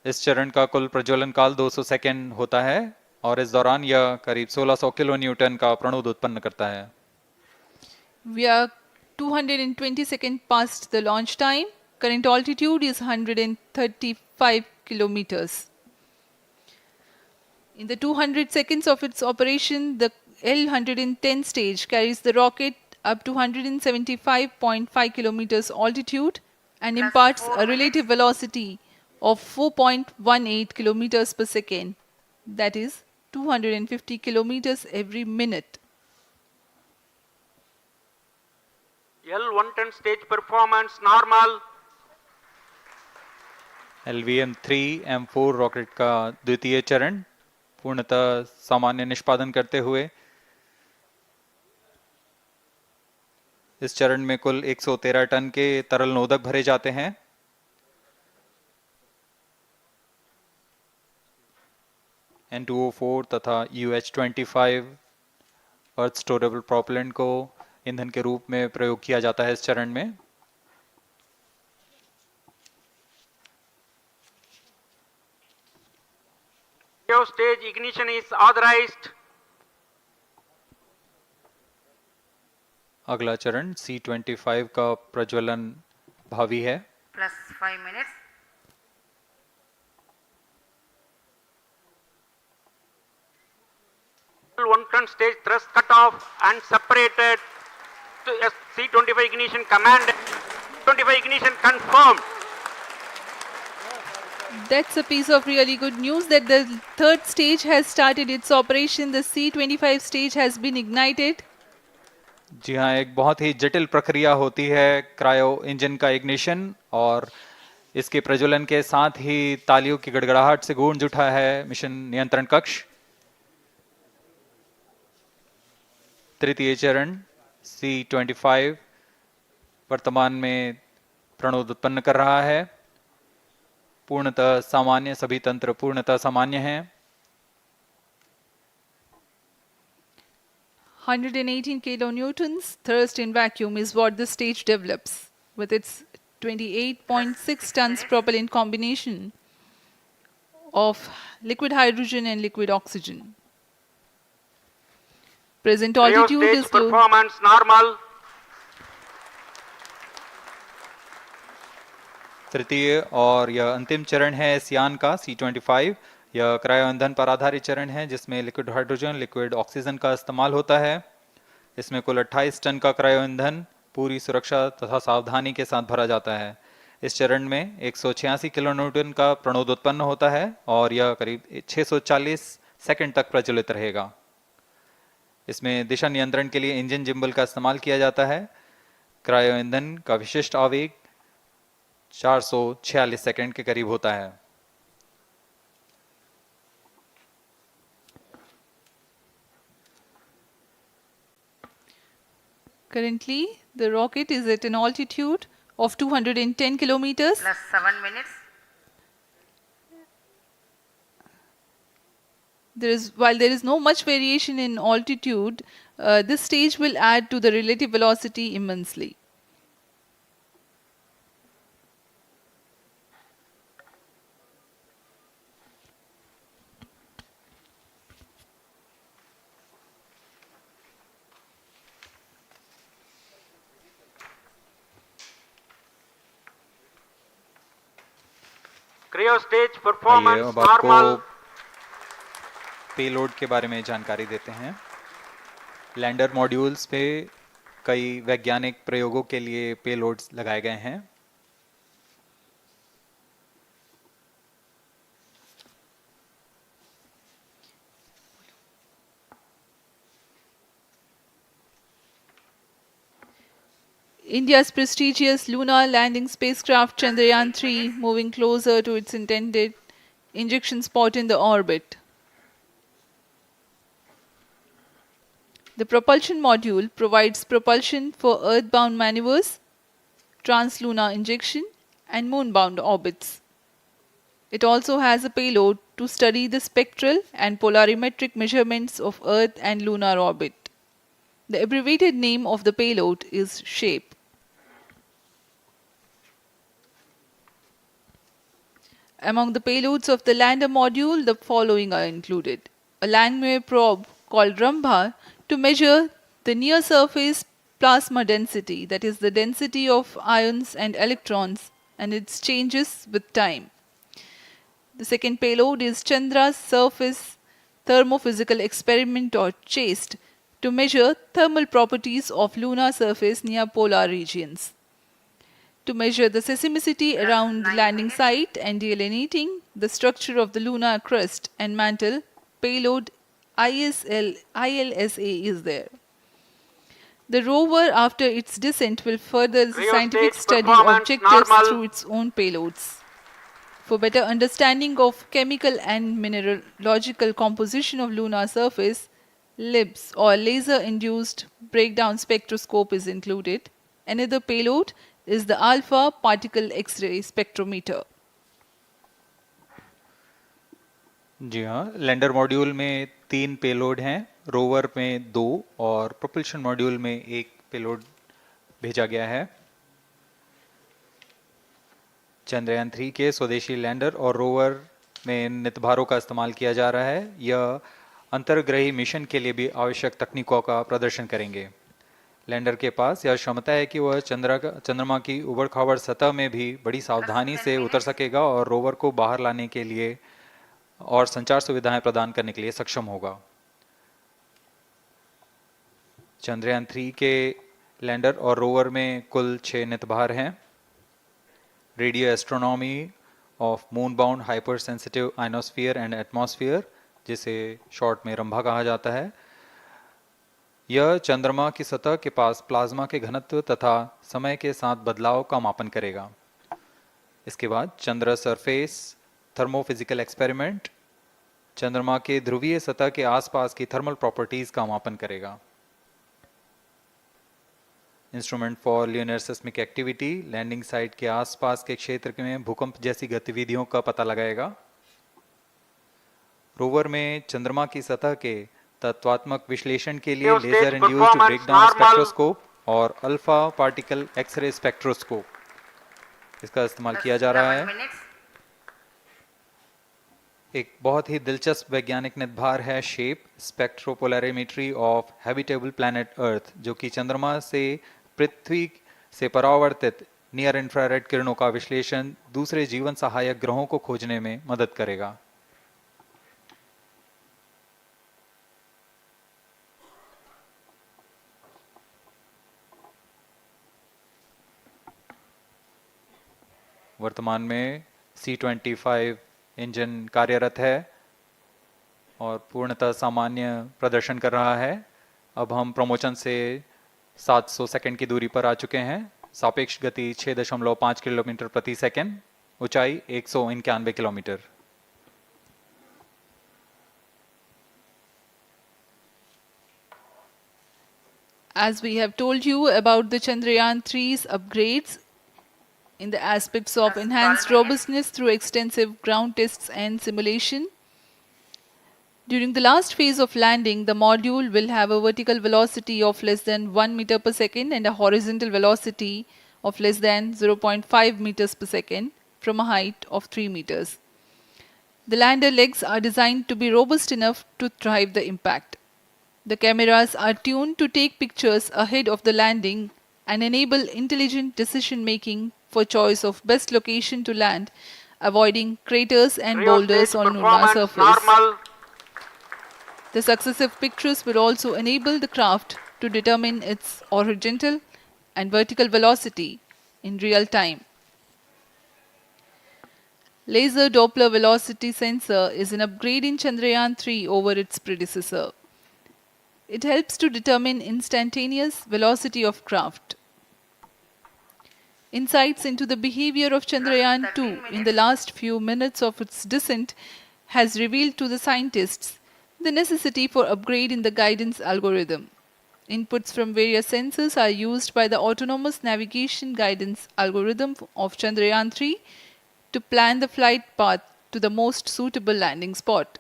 इस चरण का कुल प्रज्वलन काल 200 सेकेंड होता है और इस दौरान यह करीब 1600 किलो न्यूटन का प्रणुद उत्पन्न करता है। We are 220 seconds past the launch time. Current altitude is 135 kilometers. In the 200 seconds of its operation, the L110 stage carries the rocket up to 175.5 kilometers altitude and imparts a relative velocity of 4.18 kilometers per second, that is 250 kilometers every minute. L110 stage performance normal. LVM-3 M4 rocket का द्वितीय चरण पूर्णतः सामान्य निष्पादन करते हुए इस चरण में कुल 113 टन के तरल नोदक भरे जाते हैं। N2O4 तथा UH-25 अर्थ स्टोरेबल प्रोपेलेंट को ईंधन के रूप में प्रयोग किया जाता है इस चरण में। Stage ignition is authorized. अगला चरण C-25 का प्रज्वलन भावी है। plus 5 minutes. One-ton stage thrust cut off and separated to C-25 ignition command. 25 ignition confirmed. That's a piece of really good news that the third stage has started its operation. The C-25 stage has been ignited. जी हाँ, एक बहुत ही जटिल प्रक्रिया होती है cryo engine का ignition, और इसके प्रज्वलन के साथ ही तालियों की गड़गड़ाहट से गूंज उठा है मिशन नियंत्रण कक्ष। तृतीय चरण C-25 वर्तमान में प्रणोद उत्पन्न कर रहा है। पूर्णतः सामान्य, सभी तंत्र पूर्णतः सामान्य हैं। 118 kilonewtons thrust in vacuum is what this stage develops with its 28.6 tons propellant combination of liquid hydrogen and liquid oxygen. Present altitude Stage is low. performance normal. तृतीय और यह अंतिम चरण है इस यान का C-25। यह क्रायो ईंधन पर आधारित चरण है जिसमें लिक्विड हाइड्रोजन, लिक्विड ऑक्सीजन का इस्तेमाल होता है। इसमें कुल 28 टन का क्रायो ईंधन पूरी सुरक्षा तथा सावधानी के साथ भरा जाता है। इस चरण में 186 किलोन्यूटन का प्रणोद उत्पन्न होता है और यह करीब 640 सेकंड तक प्रज्वलित रहेगा। इसमें दिशा नियंत्रण के लिए इंजन जिम्बल का इस्तेमाल किया जाता है। क्रायो ईंधन का विशिष्ट आवेग 446 सेकंड के करीब होता है। Currently, the rocket is at an altitude of 210 kilometers. Plus 7 minutes. While there is no much variation in altitude, this stage will add to the relative velocity immensely. Cryo stage आइए performance अब आपको normal. Payload के बारे में जानकारी देते हैं। Lander modules पे कई वैज्ञानिक प्रयोगों के लिए पेलोड्स लगाए गए हैं। India's prestigious lunar landing spacecraft Chandrayaan-3 moving closer to its intended injection spot in the orbit. The propulsion module provides propulsion for earthbound maneuvers, translunar injection, and moonbound orbits. It also has a payload to study the spectral and polarimetric measurements of Earth and lunar orbit. The abbreviated name of the payload is SHAPE. Among the payloads of the lander module, the following are included. A Langmuir probe called Rambha to measure the near-surface plasma density, that is the density of ions and electrons, and its changes with time. The second payload is Chandra's Surface Thermophysical Experiment, or CHASTE, to measure thermal properties of lunar surface near polar regions. To measure the seismicity around the landing site and delineating the structure of the lunar crust and mantle, payload ILSA is there. The rover, after its descent, will further the Cryo scientific stage study performance objectives normal. through its own payloads. For better understanding of chemical and mineralogical composition of lunar surface, LIBS, or laser-induced breakdown spectroscope, is included. Another payload is the alpha particle X-ray spectrometer. जी हाँ, lander module में 3 payload हैं, rover में 2 और propulsion module में 1 payload भेजा गया है। चंद्रयान 3 के स्वदेशी लैंडर और रोवर में नितभारों का इस्तेमाल किया जा रहा है। यह अंतर्ग्रही मिशन के लिए भी आवश्यक तकनीकों का प्रदर्शन करेंगे। लैंडर के पास यह क्षमता है कि वह चंद्रमा की उबड़-खाबड़ सतह में भी बड़ी सावधानी से उतर सकेगा और रोवर को बाहर लाने के लिए और संचार सुविधाएं प्रदान करने के लिए सक्षम होगा। चंद्रयान 3 के लैंडर और रोवर में कुल 6 नितभार हैं। Radio astronomy of moon bound hyper sensitive ionosphere and atmosphere, जिसे शॉर्ट में रंभा कहा जाता है, यह चंद्रमा की सतह के पास प्लाज्मा के घनत्व तथा समय के साथ बदलाव का मापन करेगा। इसके बाद चंद्र सरफेस थर्मोफिजिकल एक्सपेरिमेंट चंद्रमा के ध्रुवीय सतह के आसपास की थर्मल प्रॉपर्टीज का मापन करेगा। Instrument for lunar seismic activity landing site के आसपास के क्षेत्र में भूकंप जैसी गतिविधियों का पता लगाएगा। रोवर में चंद्रमा की सतह के तत्वात्मक विश्लेषण के लिए लेजर इंड्यूस्ड ब्रेकडाउन स्पेक्ट्रोस्कोप और अल्फा पार्टिकल एक्सरे स्पेक्ट्रोस्कोप इसका इस्तेमाल किया जा रहा है। एक बहुत ही दिलचस्प वैज्ञानिक निर्धार है shape स्पेक्ट्रोपोलैरिमेट्री of habitable planet earth, जो कि चंद्रमा से पृथ्वी से परावर्तित नियर इंफ्रारेड किरणों का विश्लेषण दूसरे जीवन सहायक ग्रहों को खोजने में मदद करेगा। वर्तमान में C-25 इंजन कार्यरत है और पूर्णतः सामान्य प्रदर्शन कर रहा है। अब हम प्रमोशन से 700 सेकंड की दूरी पर आ चुके हैं। सापेक्ष गति 6.5 किलोमीटर प्रति सेकंड, ऊंचाई 191 kilometre. As we have told you about the Chandrayaan-3's upgrades in the aspects of enhanced robustness through extensive ground tests and simulation. During the last phase of landing, the module will have a vertical velocity of less than 1 meter per second and a horizontal velocity of less than 0.5 meters per second from a height of 3 meters. The lander legs are designed to be robust enough to drive the impact. The cameras are tuned to take pictures ahead of the landing and enable intelligent decision making for choice of best location to land, avoiding craters and boulders on lunar surface. The successive pictures will also enable the craft to determine its horizontal and vertical velocity in real time. Laser Doppler velocity sensor is an upgrade in Chandrayaan-3 over its predecessor. It helps to determine instantaneous velocity of craft. Insights into the behavior of Chandrayaan-2 in the last few minutes of its descent has revealed to the scientists the necessity for upgrade in the guidance algorithm. Inputs from various sensors are used by the autonomous navigation guidance algorithm of Chandrayaan-3 to plan the flight path to the most suitable landing spot.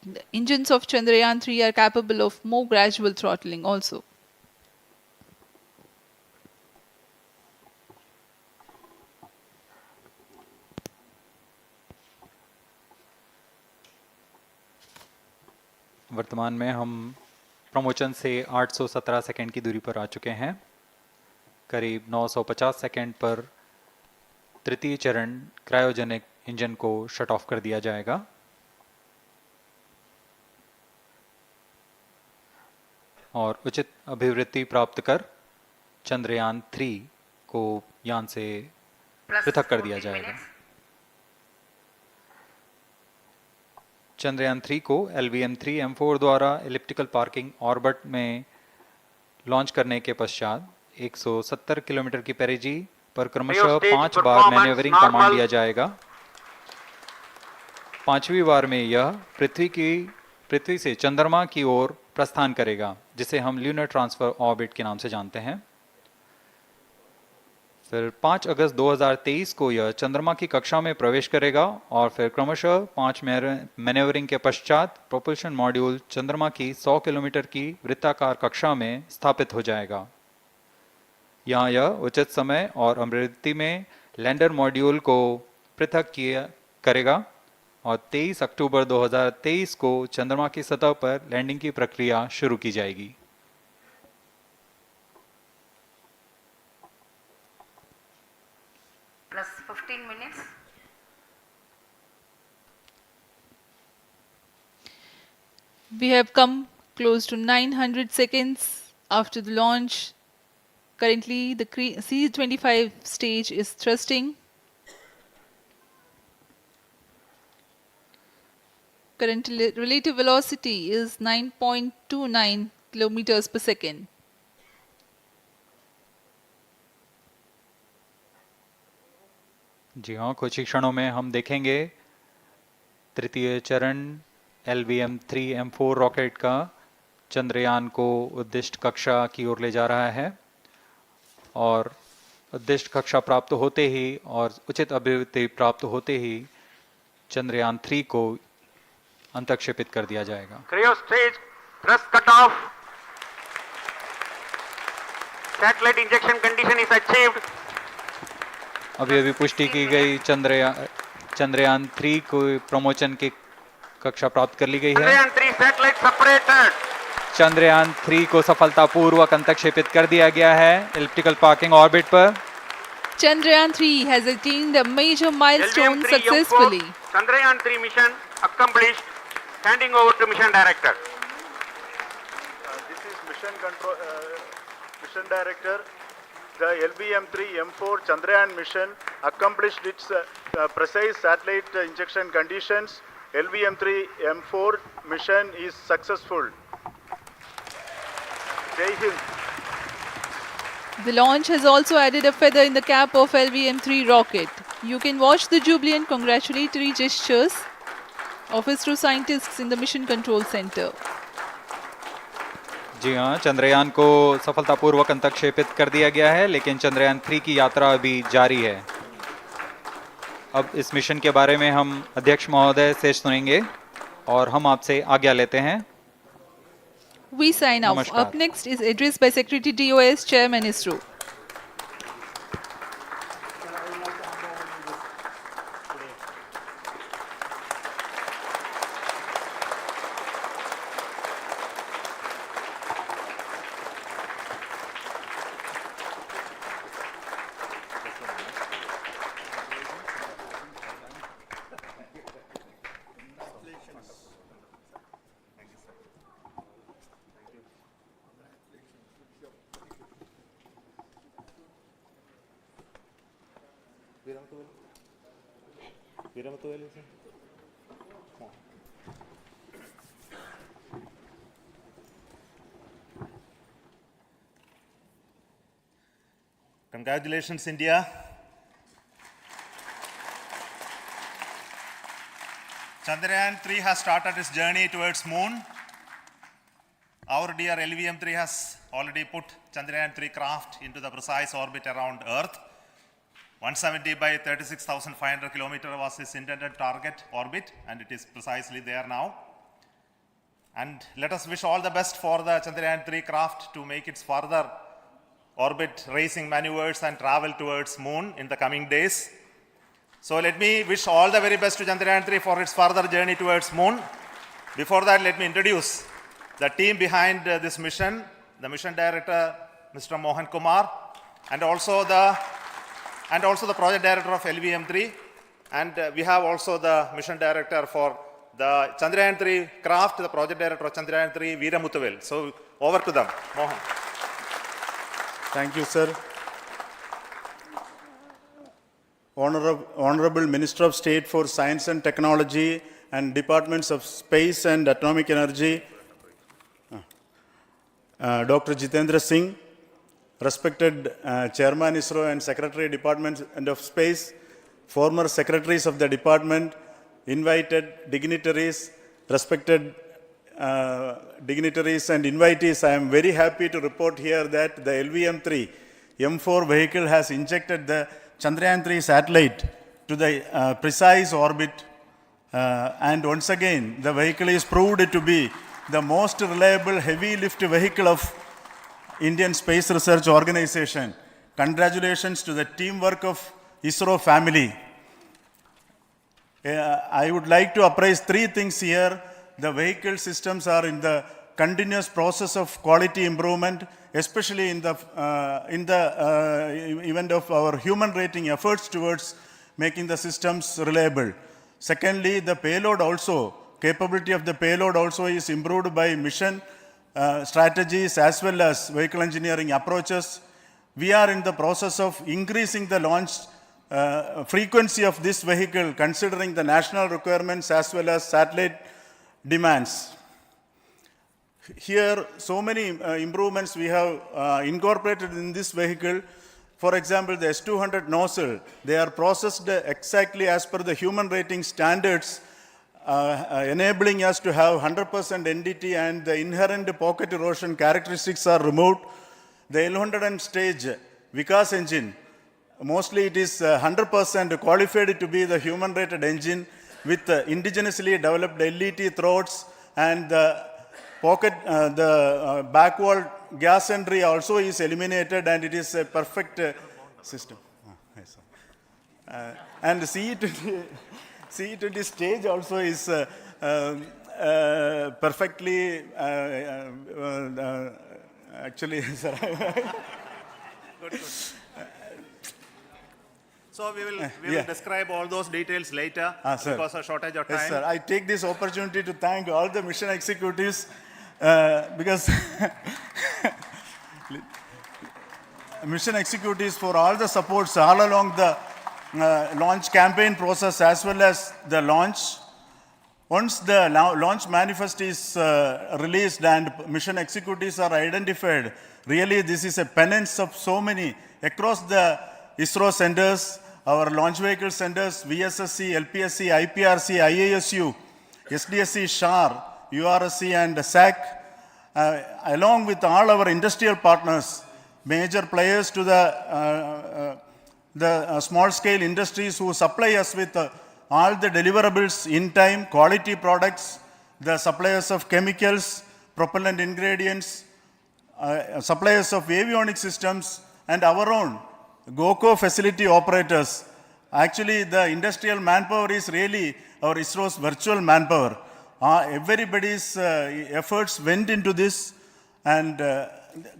The engines of Chandrayaan-3 are capable of more gradual throttling also. वर्तमान में हम promotion से 817 second की दूरी पर आ चुके हैं। करीब 950 सेकंड पर तृतीय चरण क्रायोजेनिक इंजन को शट ऑफ कर दिया जाएगा। और उचित अभिवृद्धि प्राप्त कर चंद्रयान 3 को यान से पृथक कर दिया जाएगा। चंद्रयान 3 को LVM-3M4 द्वारा एलिप्टिकल पार्किंग ऑर्बिट में लॉन्च करने के पश्चात 170 किलोमीटर की पेरिजी पर क्रमशः 5 बार मैन्यूवरिंग कमांड दिया जाएगा। 5वीं बार में यह पृथ्वी से चंद्रमा की ओर प्रस्थान करेगा, जिसे हम ल्यूनर ट्रांसफर ऑर्बिट के नाम से जानते हैं। फिर 5 अगस्त 2023 को यह चंद्रमा की कक्षा में प्रवेश करेगा और फिर क्रमशः 5 मैन्यूवरिंग के पश्चात प्रोपल्शन मॉड्यूल चंद्रमा की 100 किलोमीटर की वृत्ताकार कक्षा में स्थापित हो जाएगा। यहाँ यह उचित समय और अभिवृद्धि में लैंडर मॉड्यूल को पृथक करेगा और 23 अक्टूबर 2023 को चंद्रमा की सतह पर लैंडिंग की प्रक्रिया शुरू की जाएगी। We have come close to 900 seconds after the launch. Currently, the C-25 stage is thrusting. Current relative velocity is 9.29 kilometers per second. जी हाँ, कुछ ही क्षणों में हम देखेंगे तृतीय चरण LVM-3 M4 रॉकेट का चंद्रयान को उद्दिष्ट कक्षा की ओर ले जा रहा है और उद्दिष्ट कक्षा प्राप्त होते ही और उचित अभिवृद्धि प्राप्त होते ही चंद्रयान-3 को अंतक्षेपित कर दिया जाएगा। Cryo stage thrust cutoff. Satellite injection condition is achieved. अभी अभी पुष्टि की गई चंद्रयान-3 को प्रमोशन की कक्षा प्राप्त कर ली गई है। Chandrayaan-3 satellite separated. चंद्रयान-3 को सफलतापूर्वक अंतक्षेपित कर दिया गया है एलिप्टिकल पार्किंग ऑर्बिट पर। Chandrayaan-3 has attained a major milestone successfully. Chandrayaan-3 mission accomplished. Handing over to mission director. This is mission director. The LVM-3 M4 Chandrayaan mission accomplished its precise satellite injection conditions. LVM-3 M4 mission is successful. Jai Hind. The launch has also added a feather in the cap of LVM-3 rocket. You can watch the jubilant congratulatory gestures of ISRO scientists in the Mission Control Center. जी हाँ, चंद्रयान को सफलतापूर्वक अंतक्षेपित कर दिया गया है, लेकिन चंद्रयान-3 की यात्रा अभी जारी है। अब इस मिशन के बारे में हम अध्यक्ष महोदय से सुनेंगे और हम आपसे आज्ञा लेते हैं। We sign off. नमस्कार। Up next is address by Secretary DOS, Chairman ISRO. Congratulations, India. Chandrayaan-3 has started its journey towards moon. Our dear LVM-3 has already put Chandrayaan-3 craft into the precise orbit around Earth. 170 by 36,500 kilometers was its intended target orbit, and it is precisely there now. And let us wish all the best for the Chandrayaan-3 craft to make its further orbit racing maneuvers and travel towards moon in the coming days. So let me wish all the very best to Chandrayaan-3 for its further journey towards moon. Before that, let me introduce the team behind this mission, the mission director, Mr. Mohan Kumar, and also the project director of LVM-3. And we have also the mission director for the Chandrayaan-3 craft, the project director of Chandrayaan-3, Veera Muthuvel. So over to them, Mohan. Thank you, sir. Honorable Minister of State for Science and Technology and Departments of Space and Atomic Energy, Dr. Jitendra Singh, respected Chairman ISRO and Secretary Department of Space, former secretaries of the department, invited dignitaries, respected dignitaries and invitees, I am very happy to report here that the LVM-3 M4 vehicle has injected the Chandrayaan-3 satellite to the precise orbit, and once again the vehicle is proved to be the most reliable heavy lift vehicle of Indian Space Research Organization. Congratulations to the teamwork of ISRO family. I would like to appraise three things here. The vehicle systems are in the continuous process of quality improvement, especially in the event of our human rating efforts towards making the systems reliable. Secondly, the payload also capability of the payload also is improved by mission strategies as well as vehicle engineering approaches. We are in the process of increasing the launch frequency of this vehicle considering the national requirements as well as satellite demands. Here, so many improvements we have incorporated in this vehicle. For example, the S200 nozzle, they are processed exactly as per the human rating standards, enabling us to have 100% NDT, and the inherent pocket erosion characteristics are removed. The L100 stage Vikas engine, mostly it is 100% qualified to be the human rated engine with indigenously developed LET throats, and the pocket, back wall gas entry also is eliminated, and it is a perfect system. Yes, and the CE20 stage also is perfectly, actually, sir. Good. So we will describe all those details later because of shortage of time. Yes, sir. I take this opportunity to thank all the mission executives because mission executives for all the supports all along the launch campaign process as well as the launch. Once the launch manifest is released and mission executives are identified, really this is a penance of so many across the ISRO centers, our launch vehicle centers, VSSC, LPSC, IPRC, IASU, SDSC, SHAR, URSC and SAC, along with all our industrial partners, major players to the small scale industries who supply us with all the deliverables in time, quality products, the suppliers of chemicals, propellant ingredients, suppliers of avionics systems, and our own GOCO facility operators. Actually, the industrial manpower is really our ISRO's virtual manpower. Everybody's efforts went into this, and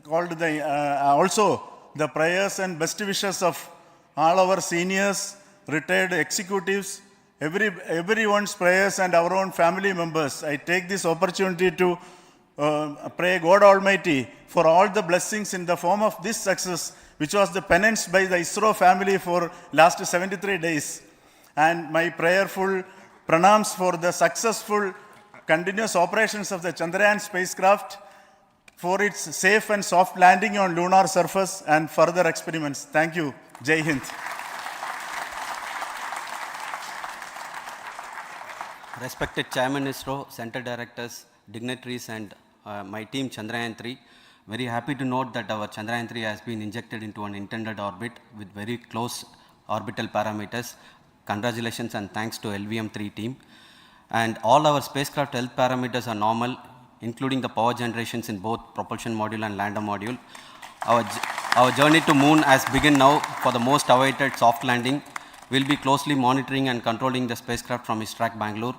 also the prayers and best wishes of all our seniors, retired executives, everyone's prayers and our own family members. I take this opportunity to pray God Almighty for all the blessings in the form of this success, which was the penance by the ISRO family for last 73 days. And my prayerful pranams for the successful continuous operations of the Chandrayaan spacecraft, for its safe and soft landing on lunar surface and further experiments. Thank you. Jai Hind. Respected Chairman ISRO, Center Directors, dignitaries and my team Chandrayaan-3, very happy to note that our Chandrayaan-3 has been injected into an intended orbit with very close orbital parameters. Congratulations and thanks to LVM-3 team. And all our spacecraft health parameters are normal, including the power generations in both propulsion module and lander module. Our journey to moon has begun now for the most awaited soft landing. We'll be closely monitoring and controlling the spacecraft from ISTRAC Bangalore.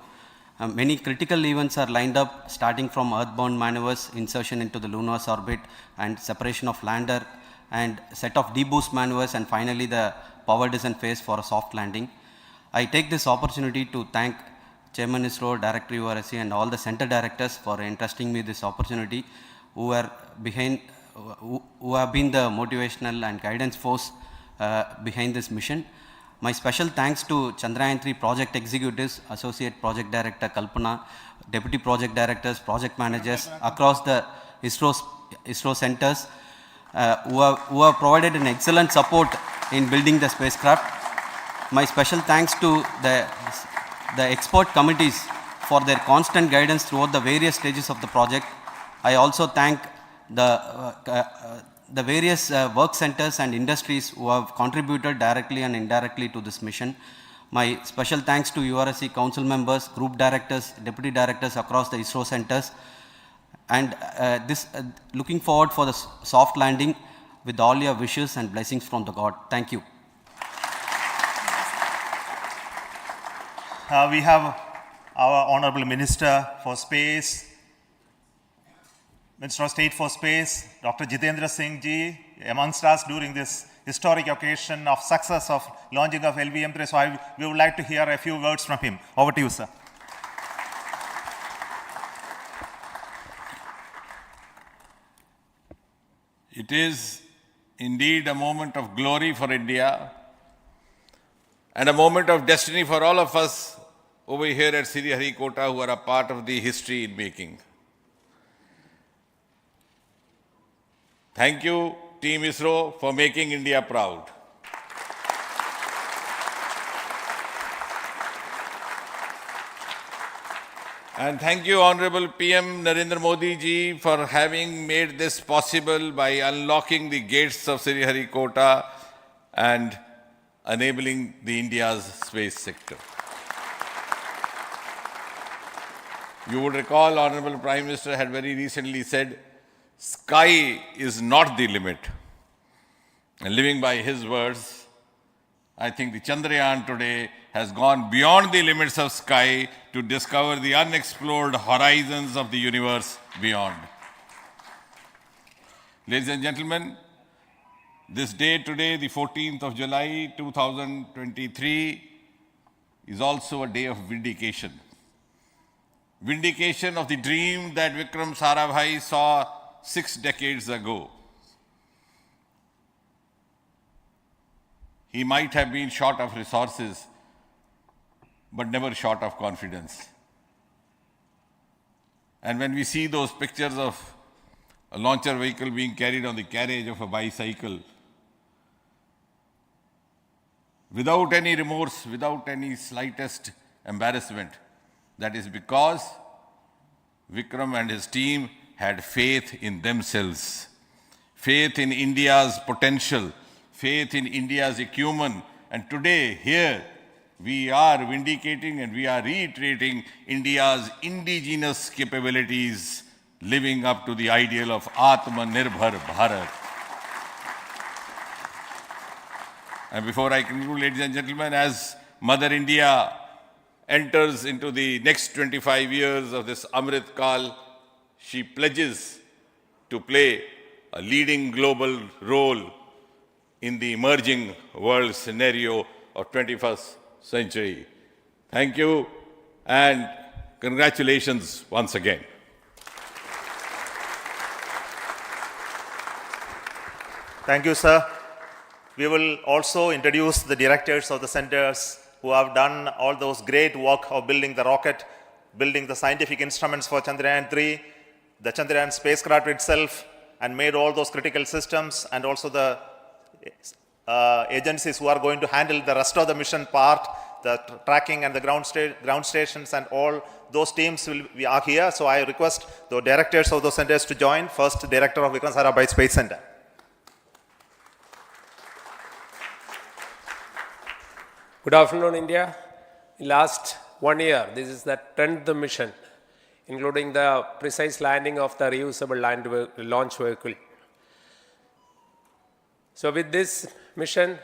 Many critical events are lined up, starting from earthbound maneuvers, insertion into the lunar orbit, and separation of lander, and set of deboost maneuvers, and finally the power descent phase for a soft landing. I take this opportunity to thank Chairman ISRO, Director URSC, and all the center directors for entrusting me this opportunity, who have been the motivational and guidance force behind this mission. My special thanks to Chandrayaan-3 project executives, Associate Project Director Kalpana, Deputy Project Directors, Project Managers across the ISRO centers who have provided an excellent support in building the spacecraft. My special thanks to the expert committees for their constant guidance throughout the various stages of the project. I also thank the various work centers and industries who have contributed directly and indirectly to this mission. My special thanks to URSC council members, group directors, deputy directors across the ISRO centers, and looking forward for the soft landing with all your wishes and blessings from the God. Thank you. We have our Honorable Minister for Space, Minister of State for Space, Dr. Jitendra Singh ji, amongst us during this historic occasion of success of launching of LVM-3. So we would like to hear a few words from him. Over to you, sir. It is indeed a moment of glory for India and a moment of destiny for all of us over here at Sriharikota who are a part of the history in making. Thank you, Team ISRO, for making India proud. And thank you, Honorable PM Narendra Modi ji, for having made this possible by unlocking the gates of Sriharikota and enabling the India's space sector. You would recall, Honorable Prime Minister had very recently said, sky is not the limit. And living by his words, I think the Chandrayaan today has gone beyond the limits of sky to discover the unexplored horizons of the universe beyond. Ladies and gentlemen, this day today, the 14th of July 2023, is also a day of vindication. Vindication of the dream that Vikram Sarabhai saw 6 decades ago. He might have been short of resources, but never short of confidence. And when we see those pictures of a launcher vehicle being carried on the carriage of a bicycle, without any remorse, without any slightest embarrassment, that is because Vikram and his team had faith in themselves, faith in India's potential, faith in India's acumen. And today, here, we are vindicating and we are reiterating India's indigenous capabilities, living up to the ideal of Atmanirbhar Bharat. And before I conclude, ladies and gentlemen, as Mother India enters into the next 25 years of this Amrit Kal, she pledges to play a leading global role in the emerging world scenario of 21st century. Thank you and congratulations once again. Thank you, sir. We will also introduce the directors of the centers who have done all those great work of building the rocket, building the scientific instruments for Chandrayaan-3, the Chandrayaan spacecraft itself, and made all those critical systems, and also the agencies who are going to handle the rest of the mission part, the tracking and the ground stations, and all those teams are here. So I request the directors of those centers to join. First, Director of Vikram Sarabhai Space Center. Good afternoon, India. In last 1 year, this is the 10th mission, including the precise landing of the reusable launch vehicle. So with this mission,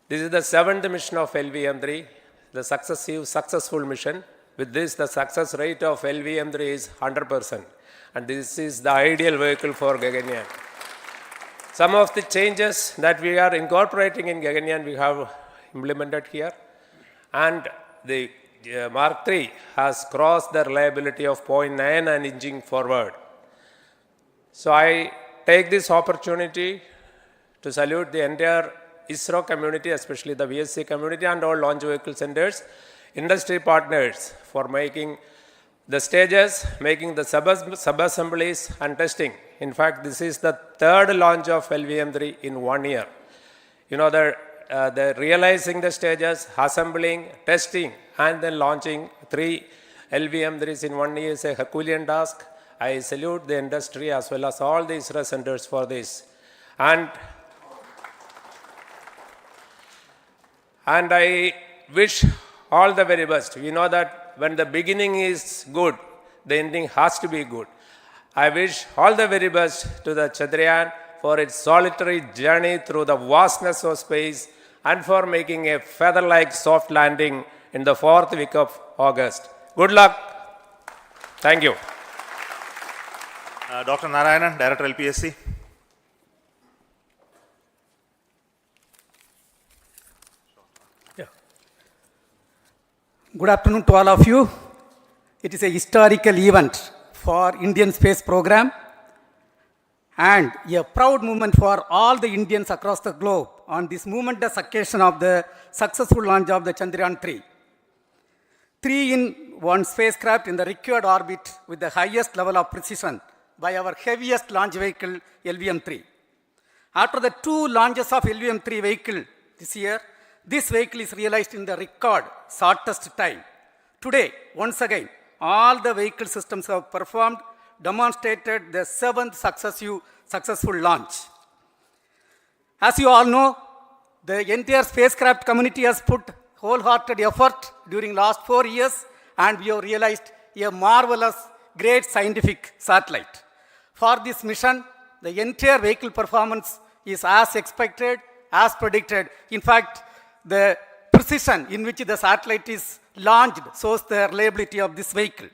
this is the 7th mission of LVM-3, the successful mission. With this, the success rate of LVM-3 is 100%. And this is the ideal vehicle for Gaganyaan. Some of the changes that we are incorporating in Gaganyaan, we have implemented here. And the Mark III has crossed the reliability of 0.9 and inching forward. So I take this opportunity to salute the entire ISRO community, especially the VSC community and all launch vehicle centers, industry partners for making the stages, making the sub-assemblies and testing. In fact, this is the 3rd launch of LVM-3 in 1 year. You know, the realizing the stages, assembling, testing, and then launching 3 LVM-3s in 1 year is a Herculean task. I salute the industry as well as all the ISRO centers for this. And I wish all the very best. We know that when the beginning is good, the ending has to be good. I wish all the very best to the Chandrayaan for its solitary journey through the vastness of space and for making a feather-like soft landing in the 4th week of August. Good luck. Thank you. Dr. Narayanan, Director LPSC. Good afternoon to all of you. It is a historical event for Indian space program. and a proud moment for all the Indians across the globe on this momentous occasion of the successful launch of the Chandrayaan-3. 3-in-1 spacecraft in the required orbit with the highest level of precision by our heaviest launch vehicle, LVM-3. After the 2 launches of LVM-3 vehicle this year, this vehicle is realized in the record shortest time. Today, once again, all the vehicle systems have performed, demonstrated the 7th successful launch. As you all know, the entire spacecraft community has put wholehearted effort during last 4 years, and we have realized a marvelous, great scientific satellite. For this mission, the entire vehicle performance is as expected, as predicted. In fact, the precision in which the satellite is launched shows the reliability of this vehicle.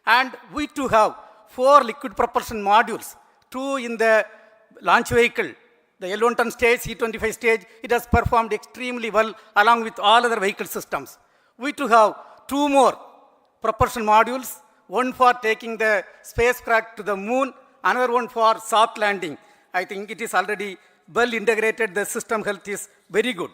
And we too have 4 liquid propulsion modules, 2 in the launch vehicle. The L110 stage, C25 stage, it has performed extremely well along with all other vehicle systems. We too have 2 more propulsion modules, one for taking the spacecraft to the moon, another one for soft landing. I think it is already well integrated, the system health is very good.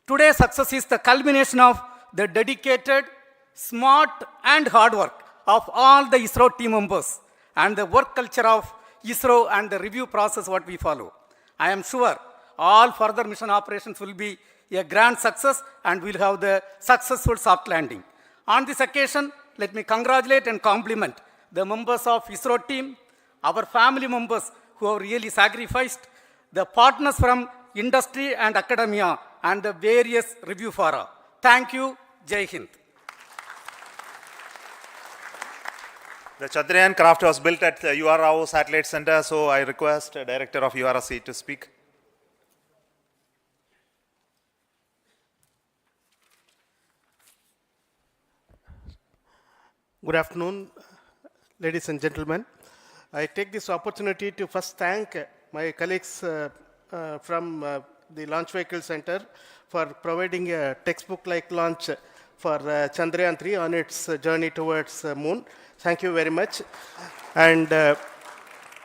Today's success is the culmination of the dedicated, smart and hard work of all the ISRO team members and the work culture of ISRO and the review process what we follow. I am sure all further mission operations will be a grand success and we'll have the successful soft landing. On this occasion, let me congratulate and compliment the members of ISRO team, our family members who have really sacrificed, the partners from industry and academia, and the various review fora. Thank you. Jai Hind. The Chandrayaan craft was built at the UR Rao Satellite Center, so I request the Director of URC to speak. Good afternoon, ladies and gentlemen. I take this opportunity to first thank my colleagues from the Launch Vehicle Center for providing a textbook-like launch for Chandrayaan-3 on its journey towards moon. Thank you very much. And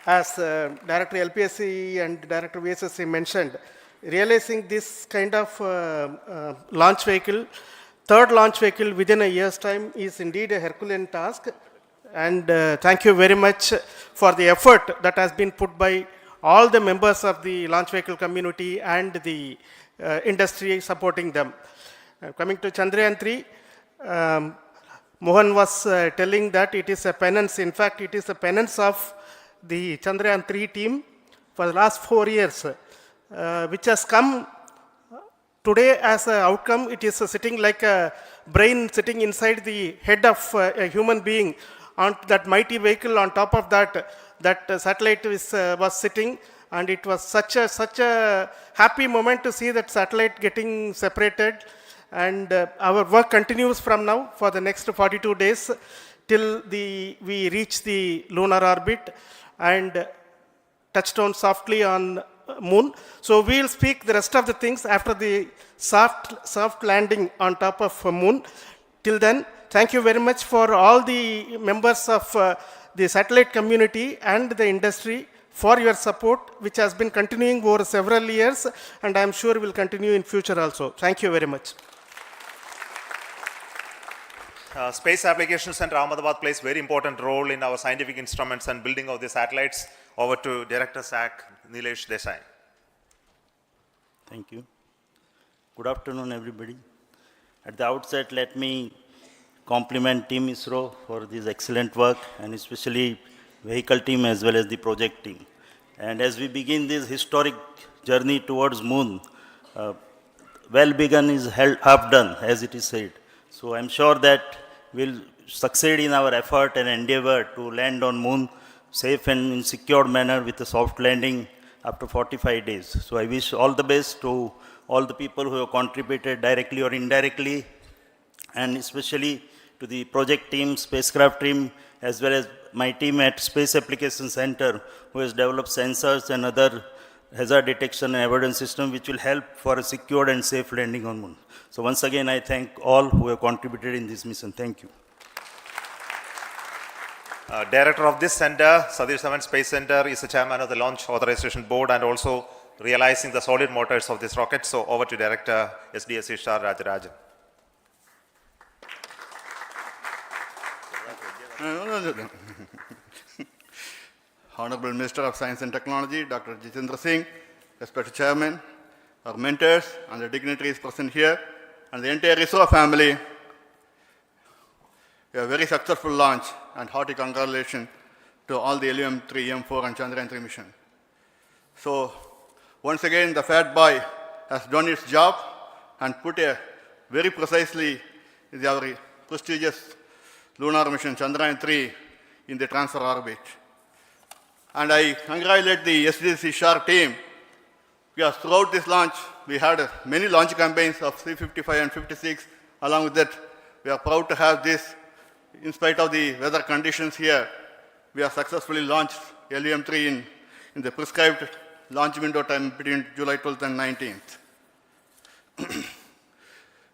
as Director LPSC and Director VSSC mentioned, realizing this kind of launch vehicle, third launch vehicle within a year's time is indeed a Herculean task. And thank you very much for the effort that has been put by all the members of the launch vehicle community and the industry supporting them. Coming to Chandrayaan-3, Mohan was telling that it is a penance. In fact, it is a penance of the Chandrayaan-3 team for the last 4 years, which has come today as an outcome. It is sitting like a brain sitting inside the head of a human being on that mighty vehicle. On top of that, that satellite was sitting, and it was such a happy moment to see that satellite getting separated. And our work continues from now for the next 42 days till we reach the lunar orbit and touch down softly on moon. So we will speak the rest of the things after the soft landing on top of moon. Till then, thank you very much for all the members of the satellite community and the industry for your support, which has been continuing over several years, and I am sure will continue in future also. Thank you very much. Space Applications Center Ahmedabad plays very important role in our scientific instruments and building of the satellites. Over to Director SAC, Nilesh Desai. Thank you. Good afternoon, everybody. At the outset, let me compliment Team ISRO for this excellent work, and especially vehicle team as well as the project team. And as we begin this historic journey towards moon, well begun is half done, as it is said. So I'm sure that we'll succeed in our effort and endeavor to land on moon safe and in secure manner with a soft landing after 45 days. So I wish all the best to all the people who have contributed directly or indirectly, and especially to the project team, spacecraft team, as well as my team at Space Applications Center, who has developed sensors and other hazard detection and avoidance system which will help for a secured and safe landing on moon. So once again, I thank all who have contributed in this mission. Thank you. Director of this center, Satish Dhawan Space Center, is the chairman of the Launch Authorization Board and also realizing the solid motors of this rocket. So over to Director SDSC Shah Rajarajan. Honorable Minister of Science and Technology, Dr. Jitendra Singh, respected Chairman, our mentors and the dignitaries present here, and the entire ISRO family, a very successful launch and hearty congratulations to all the LVM-3, M4 and Chandrayaan-3 mission. So, once again, the Fat Boy has done its job and put a very precisely our prestigious lunar mission Chandrayaan-3 in the transfer orbit. And I congratulate the SDSC SHAR team, because throughout this launch, we had many launch campaigns of C-55 and 56. Along with that, we are proud to have this. In spite of the weather conditions here, we have successfully launched LVM-3 in the prescribed launch window time between July 12th and 19th.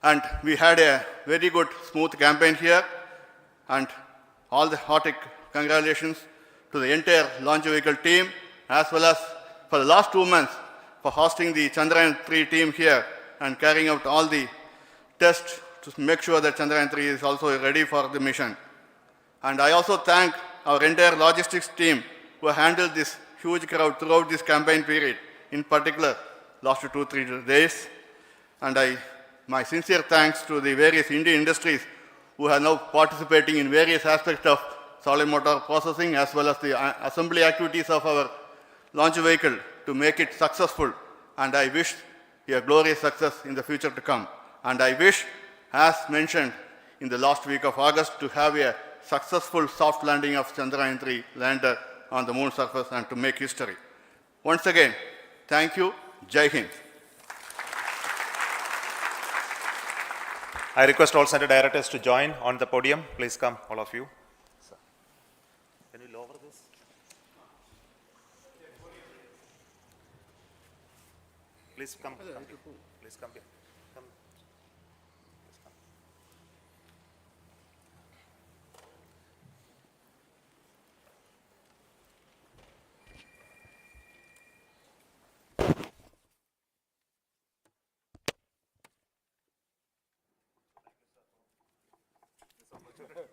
And we had a very good, smooth campaign here, and all the hearty congratulations to the entire launch vehicle team, as well as for the last 2 months for hosting the Chandrayaan-3 team here and carrying out all the tests to make sure that Chandrayaan-3 is also ready for the mission. And I also thank our entire logistics team who handled this huge crowd throughout this campaign period, in particular last 2-3 days. And my sincere thanks to the various Indian industries who are now participating in various aspects of solid motor processing as well as the assembly activities of our launch vehicle to make it successful. And I wish a glorious success in the future to come. And I wish, as mentioned in the last week of August, to have a successful soft landing of Chandrayaan-3 lander on the moon surface and to make history. Once again, thank you. Jai Hind. I request all center directors to join on the podium. Please come, all of you. Can you lower this? Please come. Please come here. Come. Please come.